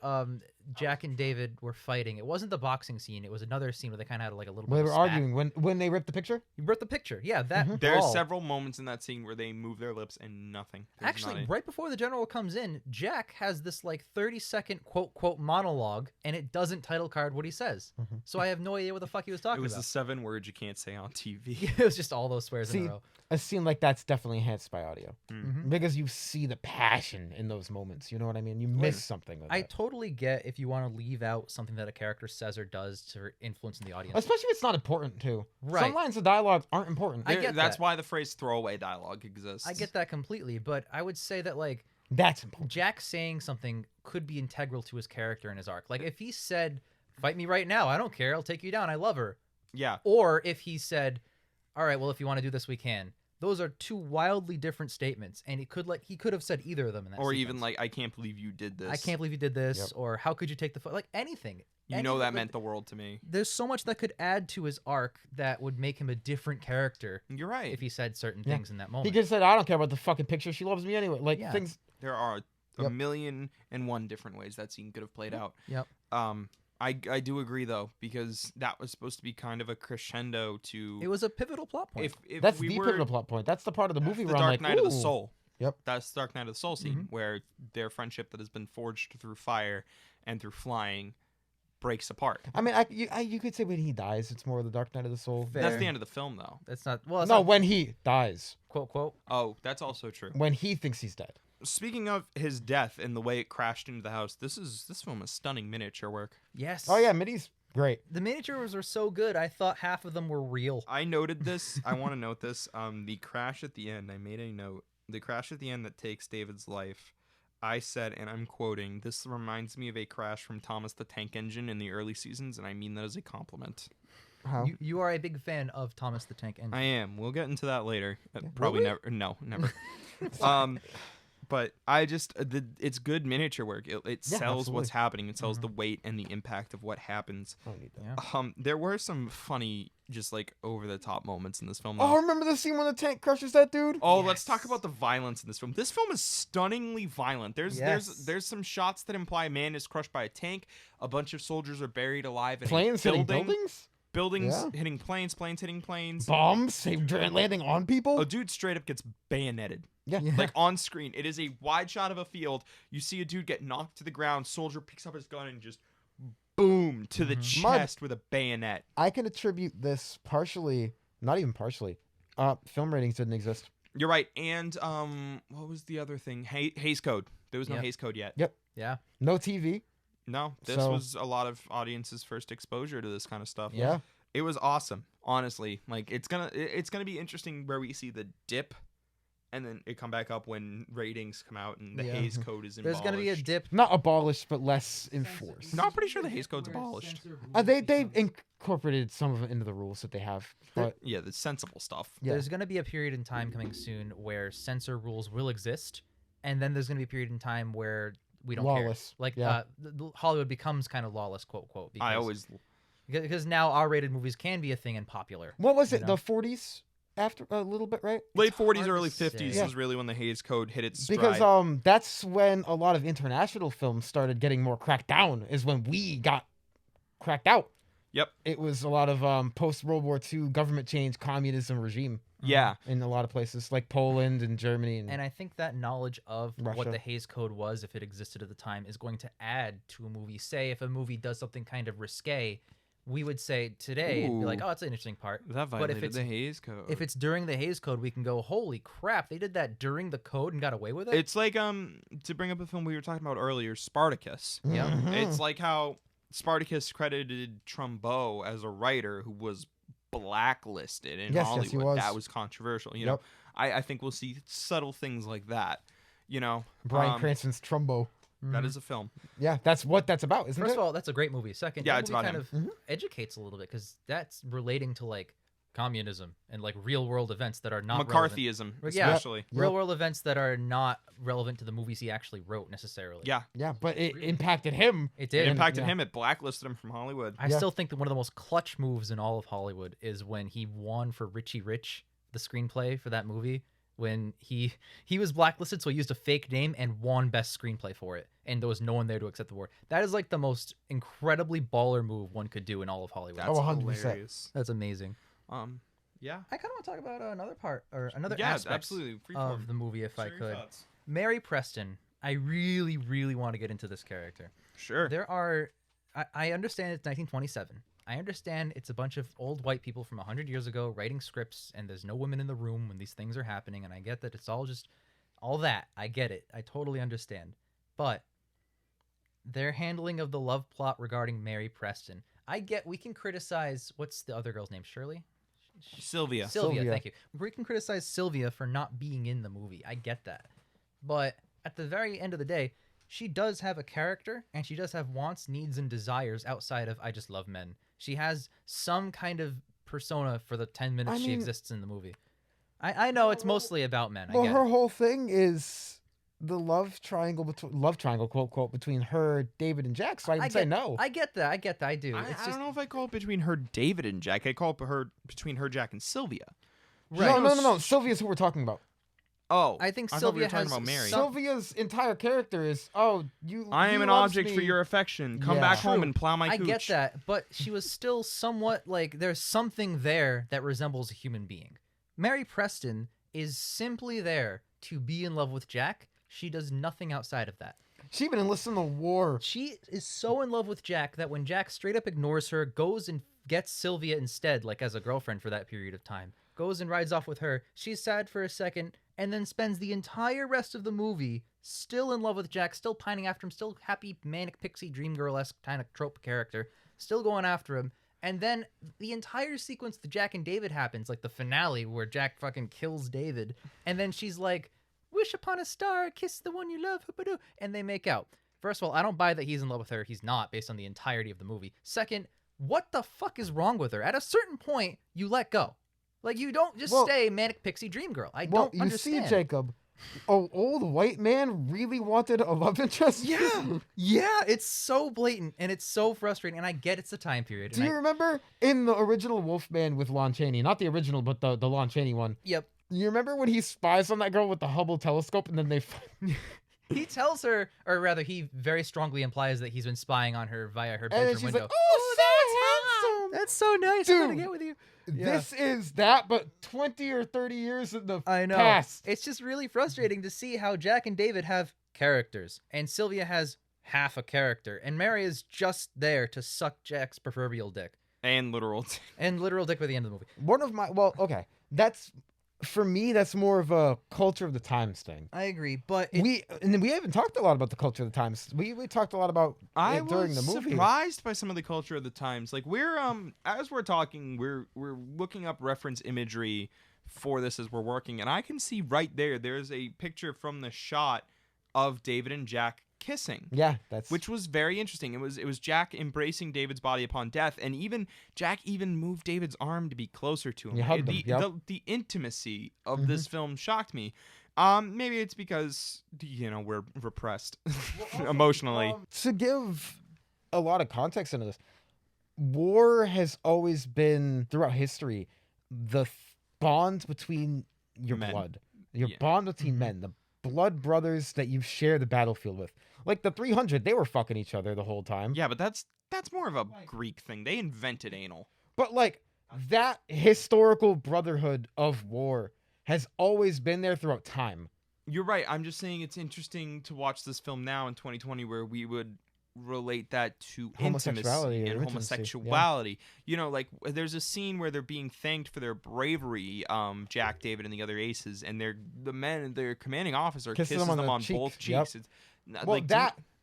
Jack and David were fighting. It wasn't the boxing scene. It was another scene where they kind of had like a little bit They of were a spat. arguing when they ripped the picture. You brought the picture. Yeah, that There's brawl. several moments in that scene where they move their lips and nothing. There's Actually, not right before the general comes in, Jack has this like 30-second quote monologue, and it doesn't title card what he says. So I have no idea what the fuck he was it talking was the about. 7 words you can't say on TV. It was just all those swears in See, a row. a scene like that's definitely enhanced by audio Mhm. because you see the passion in those moments. You know what I mean? You miss something like I that. totally get if you want to leave out something that a character says or does to influence the audience. Especially if it's not important too. Right. Some lines of dialogue aren't important. I get That's that. why the phrase throwaway dialogue exists. I get that completely, but I would say that like That's important. Jack saying something could be integral to his character and his arc. Like if he said, "Fight me right now. I don't care. I'll take you down. I love her." Yeah. Or if he said, "All right, well, if you want to do this, we can." Those are two wildly different statements, and he could have said either of them in that. Or sequence. even like, I can't believe you did this. "I can't believe you did this," Yep. or "How could you take the foot?" Like anything. You know Anything, that like, meant the world to me. There's so much that could add to his arc that would make him a different character You're right. if he said certain Yeah. things in that He moment. could have said, "I don't care about the fucking picture. She loves me anyway." Like Yeah. things. There are a Yep. million and one different ways that scene could have played out. Yep. I do agree though, because that was supposed to be kind of a crescendo to It was a pivotal plot point. if That's we the were pivotal plot point. That's the part of the movie the where I'm Dark like, Knight of the "Ooh." Soul. Yep. That's the Dark Knight of the Soul scene where their friendship that has been forged through fire and through flying breaks apart. I mean, you could say when he dies, it's more of the Dark Knight of the Soul. Fair. That's the end of the film though. That's not well. That's No, not, when he dies, quote. Oh, that's also true. when he thinks he's dead. Speaking of his death and the way it crashed into the house, this film is stunning miniature work. Yes. Oh yeah, Mitty's great. The miniatures were so good. I thought half of them were real. I noted this. I want to note this. The crash at the end. I made a note. The crash at the end that takes David's life. I said, and I'm quoting, "This reminds me of a crash from Thomas the Tank Engine in the early seasons," and I mean that as a compliment. How? You are a big fan of Thomas the Tank Engine. I am. We'll get into that later. Probably Will we? never. No, never. But I just, it's good miniature work. It Yeah, sells what's absolutely. happening. It sells the weight and the impact of what happens. I don't need that. Yeah. There were some funny, just like over the top moments in this film. Oh, Though. remember the scene when the tank crushes that dude? Oh, let's talk Yes. about the violence in this film. This film is stunningly violent. There's Yes. there's some shots that imply a man is crushed by a tank. A bunch of soldiers are buried alive in Planes a hitting building. buildings? Buildings Yeah. hitting planes. Planes hitting planes. Bombs landing on people? A dude straight up gets bayoneted. Yeah. Yeah. Like on screen. It is a wide shot of a field. You see a dude get knocked to the ground. Soldier picks up his gun and just boom to the Mud. chest with a bayonet. I can attribute this partially, not even partially. Film ratings didn't exist. You're right. And what was the other thing? Hays Code. There was no Yep. Hays Code yet. Yeah. No TV. No, this So- was a lot of audience's first exposure to this kind of stuff. Yeah. It was awesome, honestly. Like it's gonna be interesting where we see the dip, and then it come back up when ratings come out and the Yeah. Hays Code is There's abolished. gonna be a dip. Not abolished, but less enforced. No, I'm pretty sure the Hays Code's abolished. They incorporated some of it into the rules that they have. But Yeah, the sensible stuff. yeah. There's gonna be a period in time coming soon where censor rules will exist, and then there's gonna be a period in time where we don't Lawless. care. Like Yeah. Hollywood becomes kind of lawless, quote. I always because now R-rated movies can be a thing and popular. What was you it? know? The 40s after a little bit, right? late 40s, hard to early say. 50s Yeah. is really when the Hays Code hit its stride. Because that's when a lot of international films started getting more cracked down. Is when we got cracked out. Yep. It was a lot of post World War II government change, communism regime Yeah. in a lot of places like Poland and Germany and, And I think that knowledge of what Russia. the Hays Code was, if it existed at the time, is going to add to a movie. Say, if a movie does something kind of risque, we would say today, and be like, Ooh. oh, it's an interesting part. That But if violated it's- the Hays Code. If it's during the Hays Code, we can go, holy crap, they did that during the code and got away with it? It's like to bring up a film we were talking about earlier, Spartacus. Yeah. Mhm. It's like how Spartacus credited Trumbo as a writer who was blacklisted in Yes, yes, Hollywood. he was. That was controversial. You Yep. know, I think we'll see subtle things like that. You know, Bryan Cranston's Trumbo. that is a film. Yeah, that's what that's about, isn't First it? of all, that's a great movie. Second, Yeah, that it's movie about kind him. of educates a little bit because that's relating to like communism and like real world events that are not relevant. McCarthyism, Yeah. especially. Real world events that are not relevant to the movies he actually wrote necessarily. Yeah, Yeah, but it impacted him. It it did. impacted yeah. him. It blacklisted him from Hollywood. I still think that one of the most clutch moves in all of Hollywood is when he won for Richie Rich, the screenplay for that movie. When he was blacklisted, so he used a fake name and won best screenplay for it, and there was no one there to accept the award. That is like the most incredibly baller move one could do in all of Hollywood. That's 100%. hilarious. That's amazing. Yeah. I kind of want to talk about another part or another Yeah, aspect absolutely. of the movie, if I Share your could. thoughts. Mary Preston. I really, really want to get into this character. Sure. There are, I understand it's 1927. I understand it's a bunch of old white people from 100 years ago writing scripts, and there's no women in the room when these things are happening, and I get that it's all just, all that. I get it. I totally understand. But their handling of the love plot regarding Mary Preston, I get, we can criticize, what's the other girl's name, Shirley? Sylvia. Sylvia. Thank you. We can criticize Sylvia for not being in the movie. I get that. But at the very end of the day, she does have a character, and she does have wants, needs, and desires outside of I just love men. She has some kind of persona for the 10 minutes she mean- exists in the movie. I know it's mostly about men. Well, I get her it. whole thing is the love triangle, quote quote, between her, David, and Jack. So I would say no. I get that. I do. I It's don't just know if I call it between her, David, and Jack. I call it her between her, Jack, and Sylvia. No, no. Sylvia's who we're talking about. Oh, I think thought we Sylvia were talking has about Mary. some- Sylvia's entire character is, oh, I he am an loves object for me. your affection. Come Yeah. back home True. and plow my I cooch. get that, but she was still somewhat like there's something there that resembles a human being. Mary Preston is simply there to be in love with Jack. She does nothing outside of that. She even enlisted in the war. She is so in love with Jack that when Jack straight up ignores her, goes and gets Sylvia instead, like as a girlfriend for that period of time, goes and rides off with her, she's sad for a second, and then spends the entire rest of the movie still in love with Jack, still pining after him, still happy manic pixie dream girl-esque kind of trope character, still going after him. And then the entire sequence to Jack and David happens, like the finale where Jack fucking kills David, and then she's like, wish upon a star, kiss the one you love, hoop-a-doo, and they make out. First of all, I don't buy that he's in love with her. He's not, based on the entirety of the movie. Second, what the fuck is wrong with her? At a certain point, you let go. Like, you don't just stay manic pixie dream girl. I don't you understand. see, Jacob, an old white man really wanted a love interest. Yeah, it's so blatant, and it's so frustrating, and I get it's the time period. Do you remember in the original Wolfman with Lon Chaney? Not the original, but the Lon Chaney one. Yep. You remember when he spies on that girl with the Hubble telescope and then they... He tells her, or rather, he very strongly implies that he's been spying on her via her and bedroom then she's window. like, oh, so handsome. That's so nice. I'm gonna Dude, get with you. This is that, but 20 or 30 years in the I know. past. It's just really frustrating to see how Jack and David have characters, and Sylvia has half a character, and Mary is just there to suck Jack's proverbial dick. And literal. And literal dick by the end of the movie. One of my... Well, okay. That's... For me, that's more of a culture of the times thing. I agree, but We haven't talked a lot about the culture of the times. We talked a lot about I it during was the movie. surprised by some of the culture of the times. Like we're as we're talking, we're looking up reference imagery for this as we're working, and I can see right there's a picture from the shot of David and Jack kissing. Yeah, that's... Which was very interesting. It was Jack embracing David's body upon death, and Jack even moved David's arm to be closer to him. He hugged him, yep. The intimacy of this Mm-hmm. film shocked me. Maybe it's because we're repressed emotionally. To give a lot of context into this, war has always been, throughout history, the bond between your Men. blood. Your Yeah. bond between men. The blood brothers that you share the battlefield with. Like the 300, they were fucking each other the whole time. Yeah, but that's more of a Greek thing. They invented anal. But like that historical brotherhood of war has always been there throughout time. You're right. I'm just saying it's interesting to watch this film now in 2020 where we would relate that to Homosexuality intimacy or and intimacy, homosexuality. Like there's a scene where they're being thanked for their bravery, Jack, David, and the other aces, and their commanding officer kisses them on cheek. both Yep. cheeks. It's not- Well,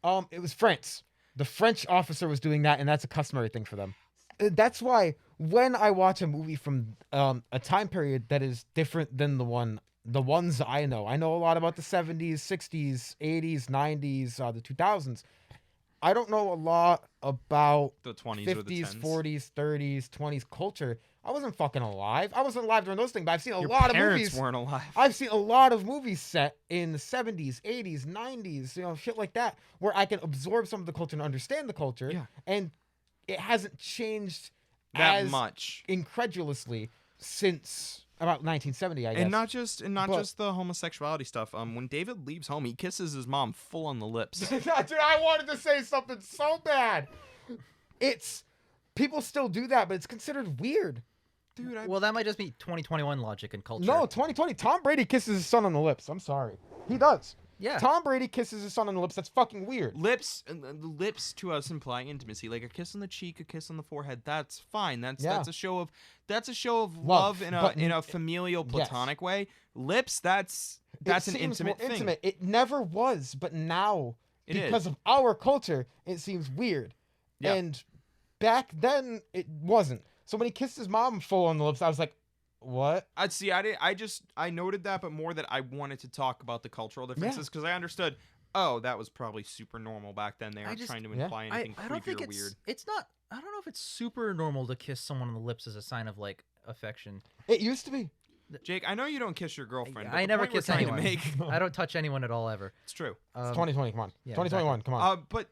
like, it was France. The French officer was doing that, and that's a customary thing for them. That's why when I watch a movie from a time period that is different than the ones I know a lot about the 70s, 60s, 80s, 90s, the 2000s. I don't know a lot about The 20s or the 50s, 10s. 40s, 30s, 20s culture. I wasn't fucking alive. I wasn't alive during those things, but I've seen a Your lot of parents movies. weren't alive. I've seen a lot of movies set in the 70s, 80s, 90s, shit like that, where I can absorb some of the culture and understand the culture. Yeah. And it hasn't changed that as much. incredulously since about 1970, I guess. And not just But- just the homosexuality stuff. When David leaves home, he kisses his mom full on the lips. Dude, I wanted to say something so bad. People still do that, but it's considered weird. Dude, Well, that might just be 2021 logic and culture. No, 2020, Tom Brady kisses his son on the lips. I'm sorry. He does. Yeah. Tom Brady kisses his son on the lips. That's fucking weird. lips to us imply intimacy, like a kiss on the cheek, a kiss on the forehead. That's fine. That's Yeah. a show of love Love, in but a familial, yes. platonic way. Lips, that's an seems intimate more thing. intimate. It never was, but now, It is. because of our culture, it seems weird. Yeah. And back then, it wasn't. So when he kissed his mom full on the lips, I was like, what? I'd see. I noted that, but more that I wanted to talk about the cultural differences because I understood. Oh, that was probably super normal back then. They aren't trying to yeah. imply anything I don't creepy think or weird. it's not. I don't know if it's super normal to kiss someone on the lips as a sign of like affection. It used to be. Jake, I know you don't kiss your girlfriend. But I the never point we're kiss trying anyone. to make, I don't touch anyone at all ever. it's true. It's 2020. Come on. yeah, 2021. Come on. But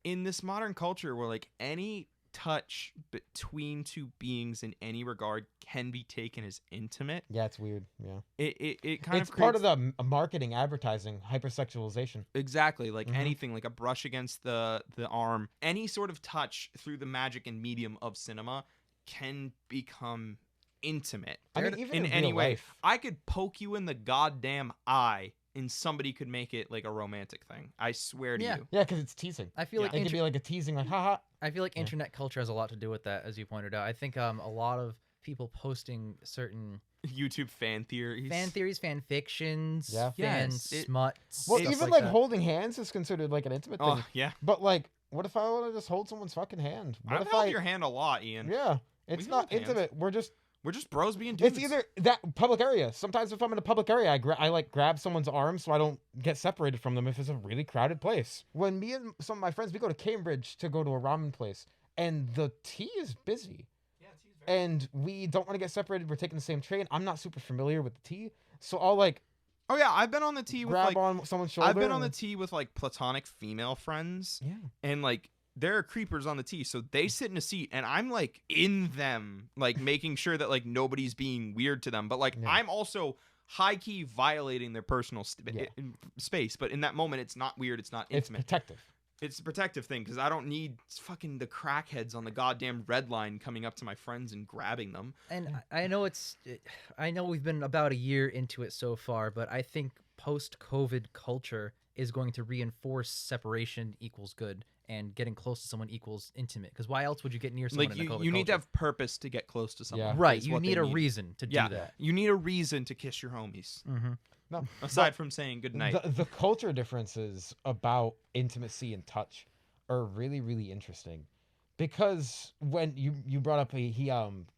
in this modern culture, where like any touch between two beings in any regard can be taken as intimate, Yeah, it's weird. Yeah. it kind It's of part of creates- the marketing, advertising, hypersexualization. exactly like Mhm. anything, like a brush against the arm, any sort of touch through the magic and medium of cinema can become intimate. I mean, even in in any real way. life. I could poke you in the goddamn eye and somebody could make it like a romantic thing. I swear to Yeah. you. Yeah, because it's teasing. I feel Yeah. like It could be like a teasing, like, haha. I feel like Yeah. internet culture has a lot to do with that, as you pointed out. I think a lot of people posting certain YouTube fan theories. fan fictions, Yeah. fan Yes, it- smuts. Well, stuff even like like that. holding hands is considered like an intimate thing. Oh yeah. But like, what if I want to just hold someone's fucking hand? What I've if held your hand a lot, Ian. Yeah, it's can not hold hands. intimate. We're just bros being dudes. It's either that public area. Sometimes if I'm in a public area, I like grab someone's arm so I don't get separated from them if it's a really crowded place. When me and some of my friends, we go to Cambridge to go to a ramen place, and the tea is busy. And we don't want to get separated. We're taking the same train. I'm not super familiar with the tea, so I'll like Oh yeah, I've been on the tee with grab like on someone's shoulder. I've been on the and- tee with like platonic female friends, Yeah. and like there are creepers on the tee, so they sit in a seat, and I'm like in them, like making sure that like nobody's being weird to them, but like Yeah. I'm also high key violating their personal Yeah. space. But in that moment, it's not weird. It's not It's intimate. protective. It's a protective thing because I don't need fucking the crackheads on the goddamn red line coming up to my friends and grabbing them. And I know I know we've been about a year into it so far, but I think post-COVID culture is going to reinforce separation equals good and getting close to someone equals intimate. Because why else would you get near someone Like in a COVID you need to culture? have purpose to get close to someone. Yeah. Right, is you what need they a reason to Yeah, do that. you need a reason to kiss your homies. Mm-hmm. No. Aside from saying goodnight. The culture differences about intimacy and touch are really, really interesting. Because when you brought up he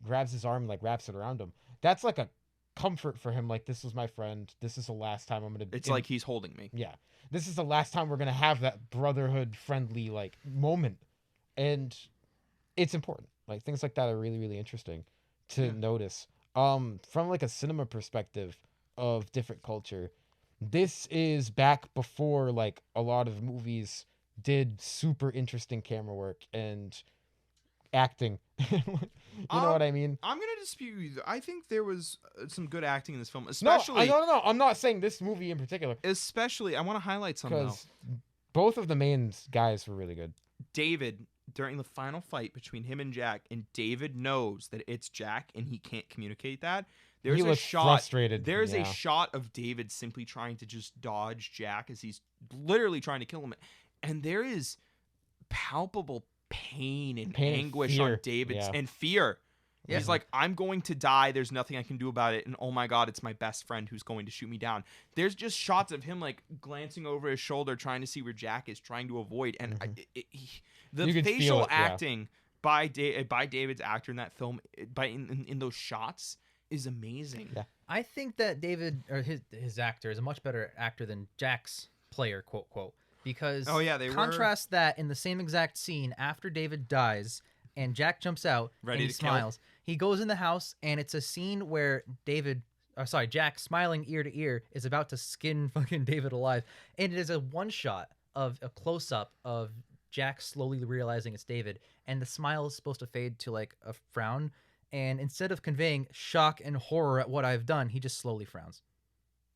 grabs his arm and like wraps it around him, that's like a comfort for him. Like, this is my friend. This is the last time I'm gonna. It's like he's holding me. yeah, this is the last time we're gonna have that brotherhood friendly like moment, and it's important. Like, things like that are really, really interesting to Yeah. notice. From like a cinema perspective of different culture, this is back before like a lot of movies did super interesting camera work and acting. You know what I mean? I'm gonna dispute you. I think there was some good acting in this film, No, especially. no. I'm not saying this movie in particular, Especially, I want to highlight something. Though. because both of the main guys were really good. David, during the final fight between him and Jack, and David knows that it's Jack, and he can't communicate that. There's He a looks shot. frustrated. There's a yeah. shot of David simply trying to just dodge Jack as he's literally trying to kill him, and there is palpable pain and Pain and anguish fear. on David's Yeah. and fear. Yeah. He's like, I'm going to die. There's nothing I can do about it. And oh my God, it's my best friend who's going to shoot me down. There's just shots of him like glancing over his shoulder, trying to see where Jack is, trying to avoid. And the You could feel facial it, yeah. acting by David's actor in that film, in those shots, is amazing. Yeah. I think that David or his actor is a much better actor than Jack's player, quote quote. because Oh, yeah, they were. contrast that in the same exact scene after David dies and Jack jumps out Ready and he to kill. smiles. He goes in the house and it's a scene where Jack smiling ear to ear is about to skin fucking David alive. And it is a one shot of a close up of Jack slowly realizing it's David, and the smile is supposed to fade to like a frown. And instead of conveying shock and horror at what I've done, he just slowly frowns.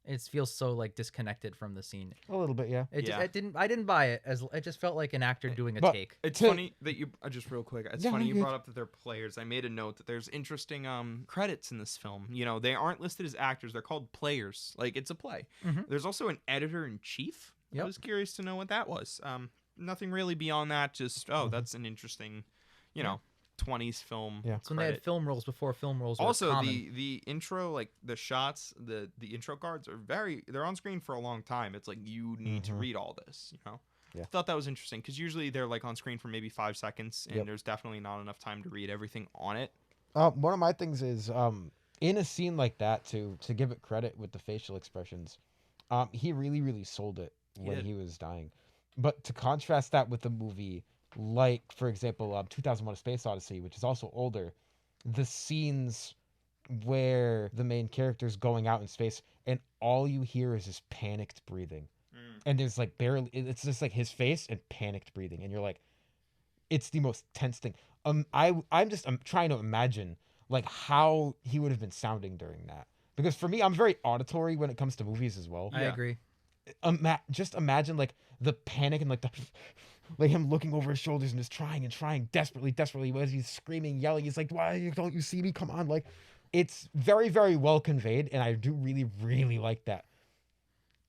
It feels so like disconnected from the scene. A little bit, yeah. Yeah. I didn't buy it as it just felt like an actor doing a But- take. It's To- funny that you just real quick. It's Yeah, funny you you're brought up that they're players. I made a note that there's interesting credits in this film. You know, they aren't listed as actors; they're called players. Like it's a play. Mhm. There's also an editor in chief. Yep. I was curious to know what that was. Nothing really beyond that. Just that's an interesting, you know, 20s film. Yeah. It's when they had credit. film rolls before film rolls were Also, common. the intro, like the shots, the intro cards are they're on screen for a long time. It's like you need to read all this, you know. Yeah. I thought that was interesting because usually they're like on screen for maybe 5 seconds, and Yep. there's definitely not enough time to read everything on it. One of my things is in a scene like that, to give it credit with the facial expressions, he really, really sold it when did. he was dying. But to contrast that with a movie like, for example, 2001: A Space Odyssey, which is also older, the scenes where the main character's going out in space and all you hear is this panicked breathing. And there's like barely, it's just like his face and panicked breathing, and you're like, it's the most tense thing. I'm trying to imagine like how he would have been sounding during that, because for me, I'm very auditory when it comes to movies as well. I Yeah. agree. Just imagine like the panic and like the like him looking over his shoulders and just trying desperately as he's screaming, yelling. He's like, "Why don't you see me? Come on!" Like, it's very, very well conveyed, and I do really, really like that.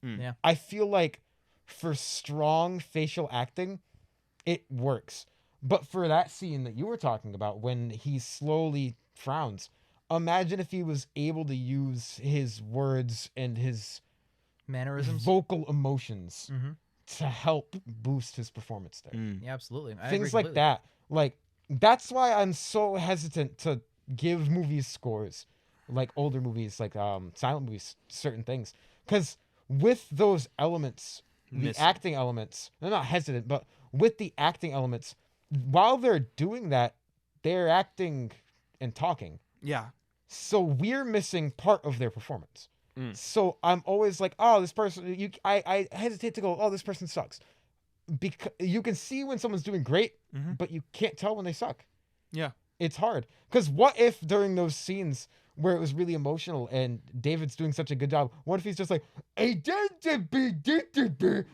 Yeah. I feel like for strong facial acting, it works. But for that scene that you were talking about, when he slowly frowns, imagine if he was able to use his words and his Mannerisms. vocal emotions Mhm. to help boost his performance there. Yeah, absolutely. I Things agree like completely. that. Like, that's why I'm so hesitant to give movies scores, like older movies, like silent movies, certain things. Because with those elements, the Missing. acting elements, I'm not hesitant, but with the acting elements, while they're doing that, they're acting and talking. Yeah. So we're missing part of their performance. So I'm always like, oh, this person, I hesitate to go, oh, this person sucks. Because you can see when someone's doing great, Mhm. but you can't tell when they suck. Yeah. It's hard. Because what if during those scenes where it was really emotional and David's doing such a good job, what if he's just like,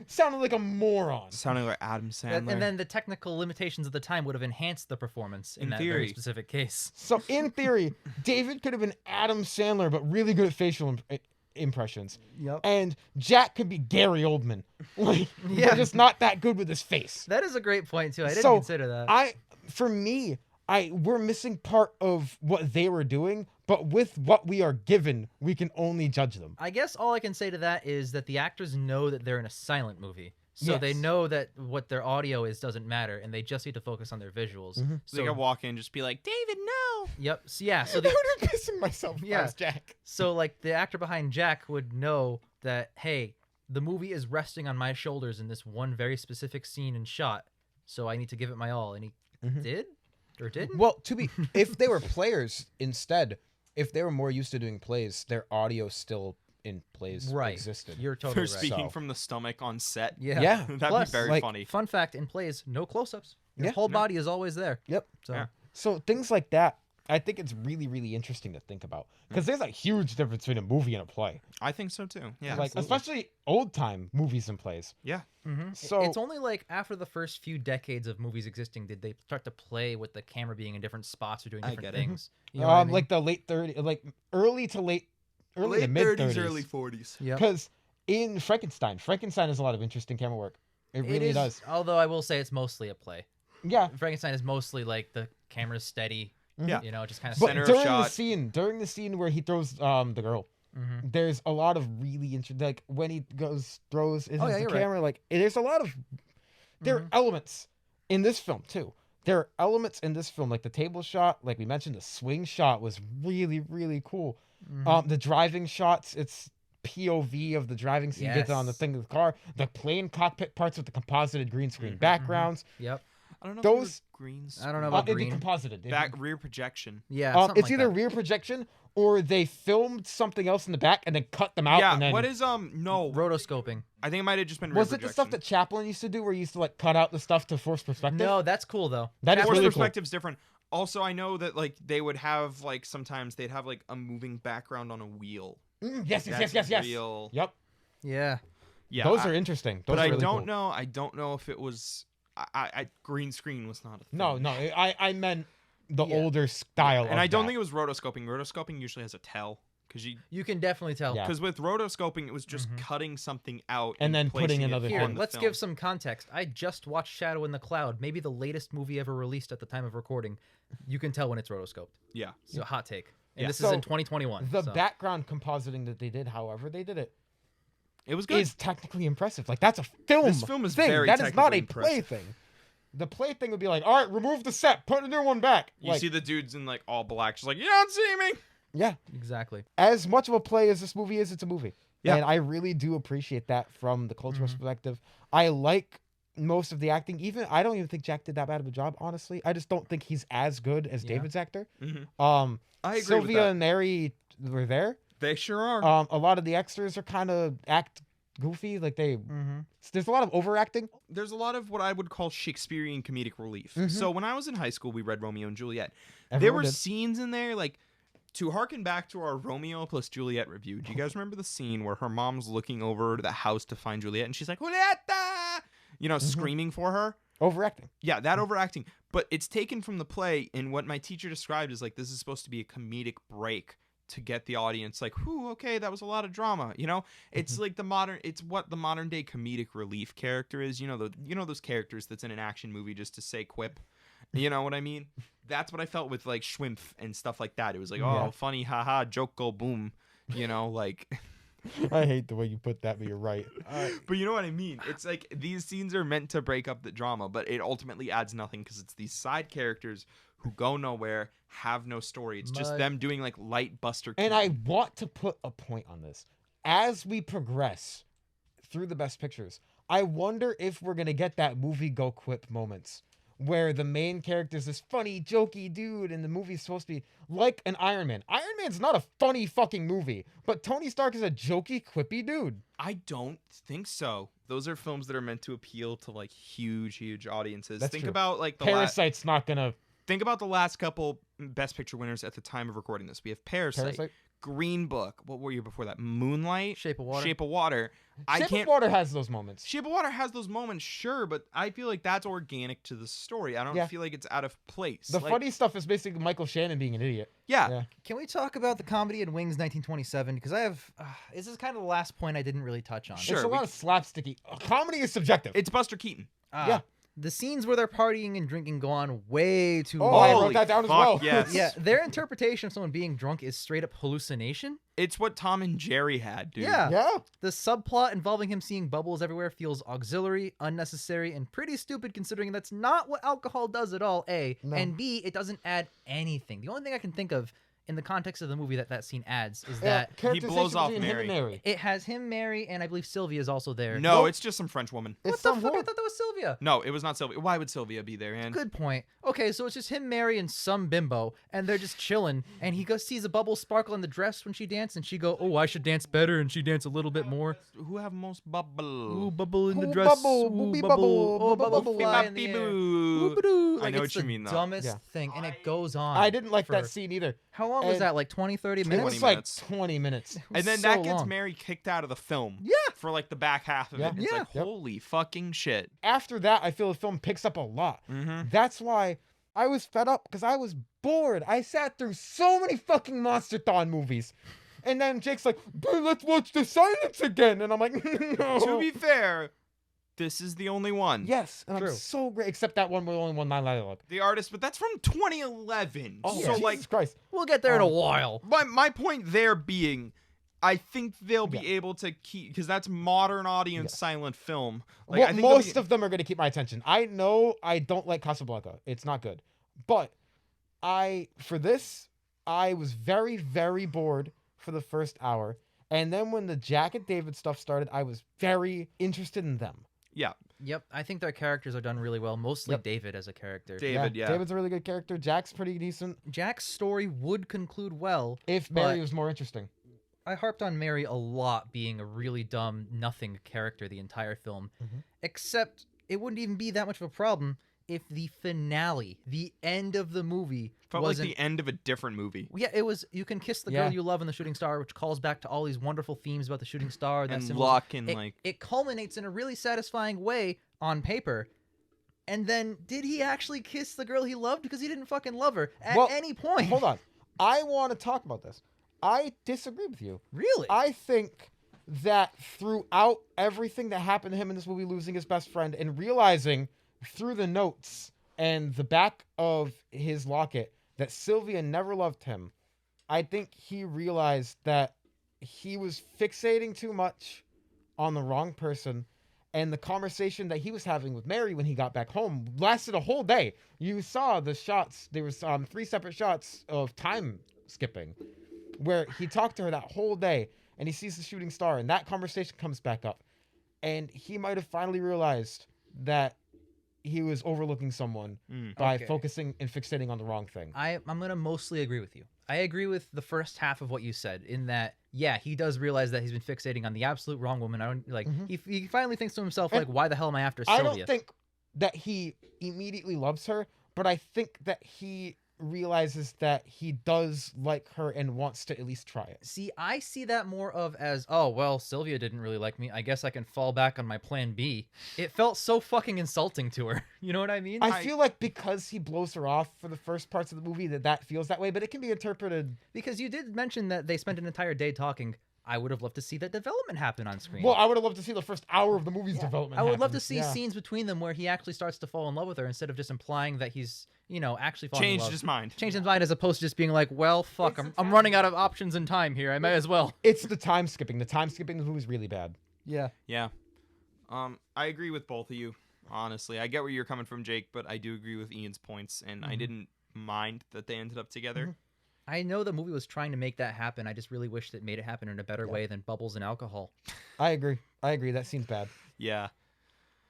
sounding like a moron? Sounding like Adam Sandler. And then the technical limitations of the time would have enhanced the performance in In that very theory. specific case. So in theory, David could have been Adam Sandler, but really good at facial impressions. Yep. And Jack could be Gary Oldman. Like, Yeah. but just not that good with his face. That is a great point too. I didn't So, consider that. We're missing part of what they were doing, but with what we are given, we can only judge them. I guess all I can say to that is that the actors know that they're in a silent movie. So they Yes. know that what their audio is doesn't matter, and they just need to focus on their visuals. Mhm. So they can walk in and just be like, David, no. Yep. So, yeah. So I the, would be pissing myself if I Yeah. was Jack. so like the actor behind Jack would know that, hey, the movie is resting on my shoulders in this one very specific scene and shot, so I need to give it my all, and he Mhm. did or didn't. Well, if they were players instead, if they were more used to doing plays, their audio still in plays Right. existed. You're They're totally right. speaking So- from the stomach on set. Yeah. Yeah. That'd Plus, be very like, funny. Fun fact: in plays, no close-ups. Your Yeah. whole body is always there. Yep. So Yeah. So things like that, I think it's really, really interesting to think about. Because there's a huge difference between a movie and a play. I think so too. Yeah. Like, absolutely. especially old-time movies and plays. Yeah. So- it's only like after the first few decades of movies existing did they start to play with the camera being in different spots or doing I different get it. things. You know what I mean? Like the late 30s, like early to mid 30s. 40s. Yep. Because in Frankenstein has a lot of interesting camera work. It really is, does. Although I will say it's mostly a play. Yeah. Frankenstein is mostly like the camera's steady. Yeah. You know, just kind of But Center of during shot. during the scene where he throws the girl, Mhm. there's a lot of really interesting, like when he throws it Oh, yeah, the you're right. camera, like there's a lot of there are elements in this film too. There are elements in this film, like the table shot, like we mentioned, the swing shot was really, really cool. The driving shots, it's POV of the driving scene gets on the Yes. thing of the car, the plane cockpit parts with the composited green screen Mhm. backgrounds. Yep. I don't know. Those- if they were green I don't know screen. about It'd green. be composited. back rear projection. Yeah. Something It's like either that. rear projection or they filmed something else in the back and then cut them out. Yeah. And then, What is no? Rotoscoping. I think it might have just been rear was it the stuff projection. that Chaplin used to do, where he used to like cut out the stuff to force perspective? No, that's cool though. That is Force really cool. perspective's different. Also, I know that like they would have like sometimes they'd have like a moving background on a wheel. Yes. That's real. Yep. Yeah. Yeah, Those are interesting. Those but are I really don't cool. know. I don't know if it was. I green screen was not a thing. No, I meant the Yeah. older style. And of I don't that. think it was rotoscoping. Rotoscoping usually has a tell because You can definitely tell. Yeah. with rotoscoping it was just Mhm. cutting something out And then placing putting it another Here, on the let's film. give some context. I just watched Shadow in the Cloud, maybe the latest movie ever released at the time of recording. You can tell when it's rotoscoped. Yeah. So hot take. And Yeah. this is So, in 2021. the so. background compositing that they did, however they did it, It was good. is technically impressive. Like that's a film. This film is thing. very That is not a technically play impressive. thing. The play thing would be like, all right, remove the set, put a new one back. You Like, see the dudes in like all black, just like you don't see me. yeah. Exactly. As much of a play as this movie is, it's a movie. Yeah. And I really do appreciate that from the cultural Mhm. perspective. I like most of the acting. I don't even think Jack did that bad of a job, honestly. I just don't think he's as good as Yeah. David's actor. Mm-hmm. I agree Sylvia with that. and Mary were there. They sure are. A lot of the extras are kind of act goofy. Like Mm-hmm. there's a lot of overacting. There's a lot of what I would call Shakespearean comedic relief. Mhm. So when I was in high school, we read Romeo and Juliet. there Everyone were did. scenes in there like to harken back to our Romeo plus Juliet review. Do you guys remember the scene where her mom's looking over to the house to find Juliet and she's like, Julieta! You know, screaming for her? Overacting. Yeah, that overacting. But it's taken from the play, and what my teacher described is like this is supposed to be a comedic break to get the audience like, whew, okay, that was a lot of drama. You know? It's like it's what the modern day comedic relief character is. You know those characters that's in an action movie just to say quip. You know what I mean? That's what I felt with like Schwimpf and stuff like that. It was like, oh, Yeah. funny, haha, joke, go boom. You know, like. I hate the way you put that, but you're right. But you know what I mean? It's like these scenes are meant to break up the drama, but it ultimately adds nothing because it's these side characters who go nowhere, have no story. It's just Mud. them doing like light Buster And Keaton. I want to put a point on this. As we progress through the best pictures, I wonder if we're going to get that movie go quip moments where the main character is this funny, jokey dude, and the movie's supposed to be like an Iron Man. Iron Man's not a funny fucking movie, but Tony Stark is a jokey, quippy dude. I don't think so. Those are films that are meant to appeal to like huge audiences. That's think true. about like Parasite's not going to... think about the last couple Best Picture winners at the time of recording this. We have Parasite. Green Book. What were you before that? Moonlight. Shape of Water. Shape of Water. I Shape can't. of Water has those moments. Shape of Water has those moments, sure, but I feel like that's organic to the story. I don't Yeah. feel like it's out of place. The Like, funny stuff is basically Michael Shannon being an idiot. yeah, Yeah. Can we talk about the comedy in Wings 1927? Because I have. This is kind of the last point I didn't really touch on. Sure. It's a lot of slapsticky. Comedy is subjective. it's Buster Keaton. Yeah. The scenes where they're partying and drinking go on way too Oh, long. I wrote Holy that down as fuck, well. yes. Yeah, their interpretation of someone being drunk is straight up hallucination. It's what Tom and Jerry had, dude. Yeah. Yeah. The subplot involving him seeing bubbles everywhere feels auxiliary, unnecessary, and pretty stupid considering that's not what alcohol does at all, A. No. And B, it doesn't add anything. The only thing I can think of in the context of the movie that scene adds is Yeah, that characterization blows off between him and Mary. it has him, Mary, and I believe Sylvia is also there. No, Nope. it's just some French woman. What It's the some fuck? I whore. thought that was Sylvia. No, it was not Sylvia. Why would Sylvia be there, man? Good point. Okay, so it's just him, Mary, and some bimbo, and they're just chilling. And he goes sees a bubble sparkle in the dress when she dances, and she go, "Oh, I should dance better," and she dance a little bit more. Who have most bubble? Ooh, bubble in the Ooh, dress. bubble, Ooh, boopy bubble. bubble, Oh, bubble, bubble boopy fly in the boppy air. boo. Whoop-a-doo. I Like, know it's what you the mean, though. dumbest Yeah. thing, and it goes on. I didn't like that for- scene either. How long was And that? Like 20, 30 It minutes? was 20 like minutes. 20 minutes. And then So that gets long. Mary kicked out of the film. Yeah. For like the back half of Yeah. it. It's Yeah. like, Yep. holy fucking shit. After that, I feel the film picks up a lot. Mm-hmm. That's why I was fed up because I was bored. I sat through so many fucking Monster-thon movies. And then Jake's like, "But let's watch The Silence again." And I'm like, no. To be fair, this is the only one. Yes, and True. I'm so great. Except that one with only one dialogue. The artist, but that's from 2011. Oh, so Jesus like Christ. We'll get there in a while. my point there being I think they'll be Yeah. able to keep because that's modern audience Yeah. silent film. Like Well, I think they'll most be- of them are going to keep my attention. I know I don't like Casablanca. It's not good. But for this, I was very, very bored for the first hour. And then when the Jack and David stuff started, I was very interested in them. Yeah, Yep, I think their characters are done really well. Mostly Yep. David as a character. David. Yeah, David's a really good character. Jack's pretty decent. Jack's story would conclude well. If Mary But- was more interesting. I harped on Mary a lot being a really dumb, nothing character the entire film. Mhm. Except it wouldn't even be that much of a problem if the finale, the end of the movie, felt like wasn't. the end of a different movie. Yeah, it was. You can kiss the Yeah. girl you love in the shooting star, which calls back to all these wonderful themes about the shooting star. That And symbols- Locke and it, like it culminates in a really satisfying way on paper. And then, did he actually kiss the girl he loved? Because he didn't fucking love her at Well, any point. Hold on. I want to talk about this. I disagree with you. Really? I think that throughout everything that happened to him in this movie, losing his best friend and realizing through the notes and the back of his locket that Sylvia never loved him, I think he realized that he was fixating too much on the wrong person. And the conversation that he was having with Mary when he got back home lasted a whole day. You saw the shots. There was 3 separate shots of time skipping where he talked to her that whole day and he sees the shooting star and that conversation comes back up. And he might have finally realized that he was overlooking someone by Okay. focusing and fixating on the wrong thing. I'm going to mostly agree with you. I agree with the first half of what you said in that, yeah, he does realize that he's been fixating on the absolute wrong woman. I don't like. Mhm. He finally thinks to himself, And like, why the hell am I after I Sylvia? don't think that he immediately loves her, but I think that he realizes that he does like her and wants to at least try it. See, I see that more of as, oh, well, Sylvia didn't really like me. I guess I can fall back on my plan B. It felt so fucking insulting to her. You know what I mean? I feel like because he blows her off for the first parts of the movie that feels that way, but it can be interpreted. Because you did mention that they spent an entire day talking. I would have loved to see that development happen on screen. Well, I would have loved to see the first hour of the movie's development. I would love happen. to see Yeah. scenes between them where he actually starts to fall in love with her instead of just implying that he's, actually falling in changed love. his mind. Changed his mind as opposed to just being like, well, fuck, It's I'm running out of options and time here. I may as well. It's the time skipping. The time skipping in the movie is really bad. Yeah. Yeah. I agree with both of you. Honestly, I get where you're coming from, Jake, but I do agree with Ian's points, and I didn't mind that they ended up together. I know the movie was trying to make that happen. I just really wished it made it happen in a better Yeah. way than bubbles and alcohol. I agree. That seems bad. Yeah.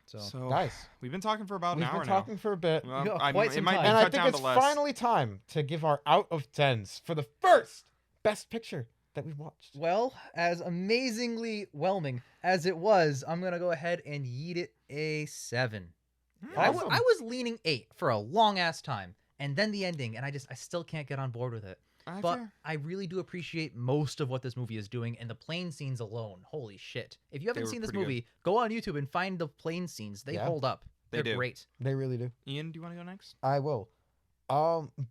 So, So Guys, we've been talking for about we've an hour been talking for a bit. now. Yeah, I quite mean, it some might time. be And I cut think down it's to less. finally time to give our out of 10s for the first best picture that we've watched. well, as amazingly whelming as it was, I'm going to go ahead and yeet it a 7. I Awesome. was leaning 8 for a long ass time. And then the ending, and I still can't get on board with it. But Fair. I really do appreciate most of what this movie is doing, and the plane scenes alone. Holy shit! If you haven't were seen this pretty good. movie, go on YouTube and find the plane scenes. They Yeah. hold up. They They're do. great. They really do. Ian, do you want to go next? I will.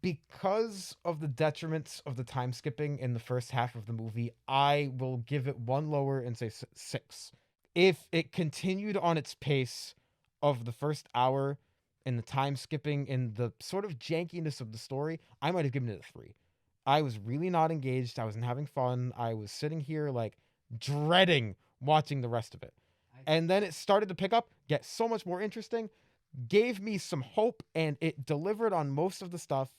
Because of the detriments of the time skipping in the first half of the movie, I will give it one lower and say 6. If it continued on its pace of the first hour and the time skipping and the sort of jankiness of the story, I might have given it a 3. I was really not engaged. I wasn't having fun. I was sitting here like dreading watching the rest of it. And then it started to pick up, get so much more interesting, gave me some hope, and it delivered on most of the stuff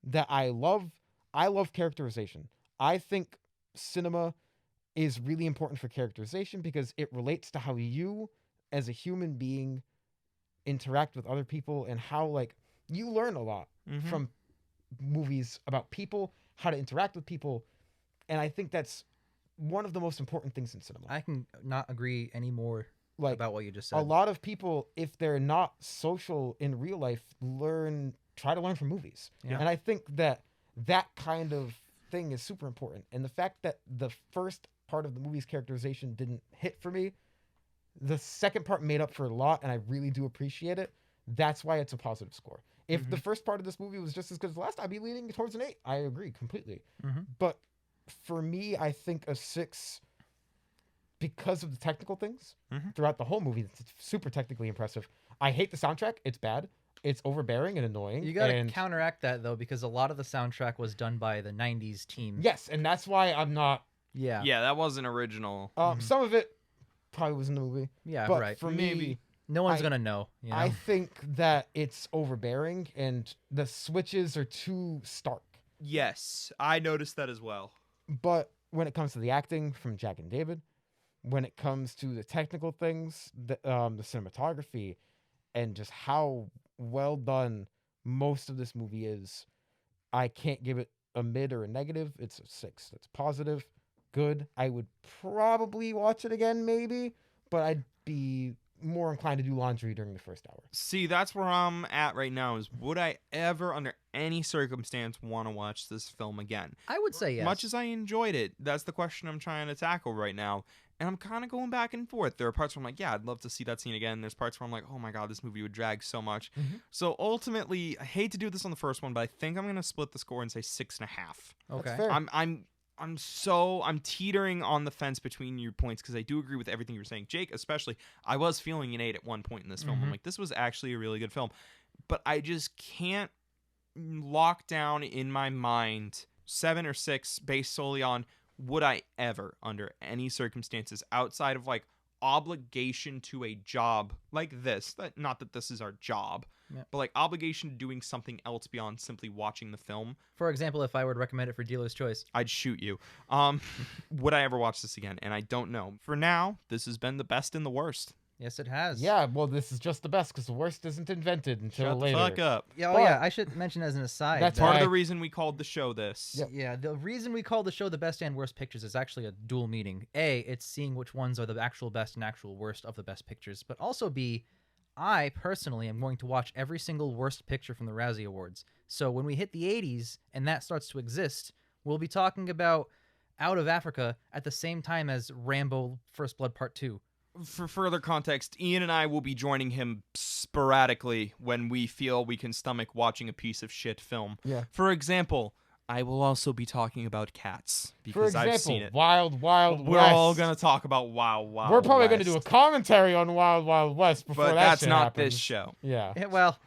that I love. I love characterization. I think cinema is really important for characterization because it relates to how you, as a human being, interact with other people and how, like, you learn a lot from movies about people, how to interact with people. And I think that's one of the most important things in cinema. I can not agree any more Like, about what you just said. a lot of people, if they're not social in real life, try to learn from movies. Yeah. And I think that kind of thing is super important. And the fact that the first part of the movie's characterization didn't hit for me, the second part made up for a lot, and I really do appreciate it. That's why it's a positive score. If the first part of this movie was just as good as the last, I'd be leaning towards an 8. I agree completely. Mhm. But for me, I think a 6, because of the technical things throughout the whole movie, it's super technically impressive. I hate the soundtrack. It's bad. It's overbearing and annoying. You got to and counteract that though, because a lot of the soundtrack was done by the '90s team. yes, and that's why I'm not. Yeah. Yeah, that wasn't original. Some of it probably was in the movie. Yeah. But Right. for Maybe. me, No one's I- gonna know. You know? I think that it's overbearing and the switches are too stark. Yes, I noticed that as well. But when it comes to the acting from Jack and David, when it comes to the technical things, the cinematography, and just how well done most of this movie is, I can't give it a mid or a negative. It's a 6. That's positive, good. I would probably watch it again, maybe, but I'd be more inclined to do laundry during the first hour. See, that's where I'm at right now, is would I ever, under any circumstance, want to watch this film again? I would say yes. Much as I enjoyed it, that's the question I'm trying to tackle right now. And I'm kind of going back and forth. There are parts where I'm like, yeah, I'd love to see that scene again. There's parts where I'm like, oh my God, this movie would drag so much. So ultimately, I hate to do this on the first one, but I think I'm going to split the score and say 6.5. Okay. That's fair. I'm teetering on the fence between your points, because I do agree with everything you're saying. Jake, especially, I was feeling an 8 at one point in this film. I'm like, this was actually a really good film. But I just can't lock down in my mind 7 or 6 based solely on would I ever, under any circumstances, outside of like obligation to a job like this, not that this is our job, but like obligation to doing something else beyond simply watching the film. For example, if I were to recommend it for dealer's choice, I'd shoot you. Would I ever watch this again? And I don't know. For now, this has been the best and the worst. yes, it has. Yeah, well, this is just the best because the worst isn't invented until Shut later. the fuck up. Yeah, But- yeah. I should mention as an aside. That's that- Part of why- the reason we called the show this. Yep. Yeah, the reason we call the show the best and worst pictures is actually a dual meaning. A, it's seeing which ones are the actual best and actual worst of the best pictures. But also B, I personally am going to watch every single worst picture from the Razzie Awards. So when we hit the 80s and that starts to exist, we'll be talking about Out of Africa at the same time as Rambo First Blood Part 2. For further context, Ian and I will be joining him sporadically when we feel we can stomach watching a piece of shit film. Yeah. For example, I will also be talking about Cats For because example, I've seen it. Wild Wild We're West. all going to talk about Wild Wild We're probably going to do a West, commentary on Wild Wild West before but that that's shit not happens. this show. Yeah. Yeah, well,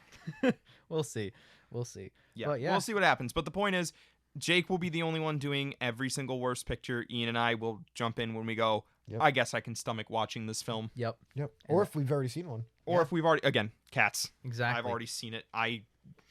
we'll see. We'll see. Yeah, But yeah. we'll see what happens. But the point is, Jake will be the only one doing every single worst picture. Ian and I will jump in when we go, Yep. I guess I can stomach watching this film. Yep, Yep. Or if we've already seen one. Or if we've already, again, Cats. exactly. I've already seen it. I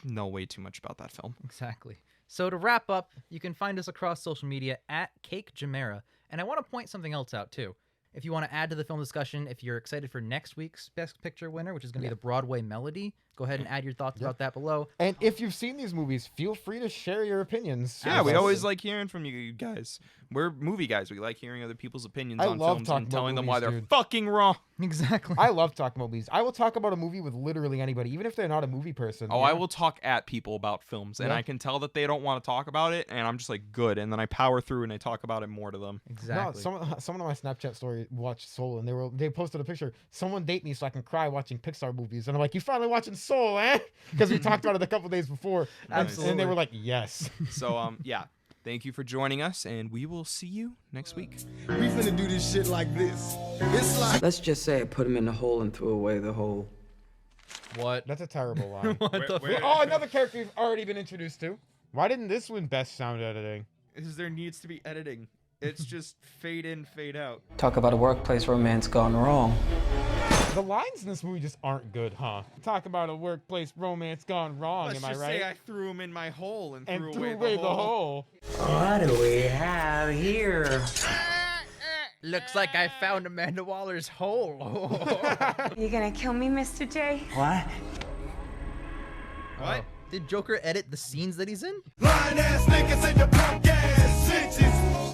know way too much about that film. Exactly. So to wrap up, you can find us across social media at CakeJamara. And I want to point something else out too. If you want to add to the film discussion, if you're excited for next week's Best Picture winner, which is going to be the Broadway Melody, go ahead and add your thoughts about that below. And if you've seen these movies, feel free to share your opinions. Yeah, we with us. always like hearing from you guys. We're movie guys. We like hearing other people's opinions I on love films talking and about telling them why movies, they're dude. fucking wrong. Exactly. I love talking about movies. I will talk about a movie with literally anybody, even if they're not a movie person. Oh, I will talk at people about films, and Yeah. I can tell that they don't want to talk about it, and I'm just like, good. And then I power through and I talk about it more to them. Exactly. No, someone on my Snapchat story watched Soul, and they posted a picture. Someone date me so I can cry watching Pixar movies, and I'm like, you finally watching Soul, eh? Because we talked about it a couple days before, and Nice. they were like, yes. So, yeah. Thank you for joining us, and we will see you next week. We finna do this shit like this. It's like Let's just say I put him in the hole and threw away the hole. What? That's a terrible line. What the fuck? Oh, another character you've already been introduced to. Why didn't this win Best Sound Editing? Because there needs to be editing. It's just fade in, fade out. Talk about a workplace romance gone wrong. The lines in this movie just aren't good, huh? Talk about a workplace romance gone wrong, Let's am I just right? say I threw him in my hole and, and threw away the hole. What do we have here? Looks like I found Amanda Waller's hole. You gonna kill me, Mr. J? What? What? Did Joker edit the scenes that he's in? lying ass niggas and your punk ass bitches.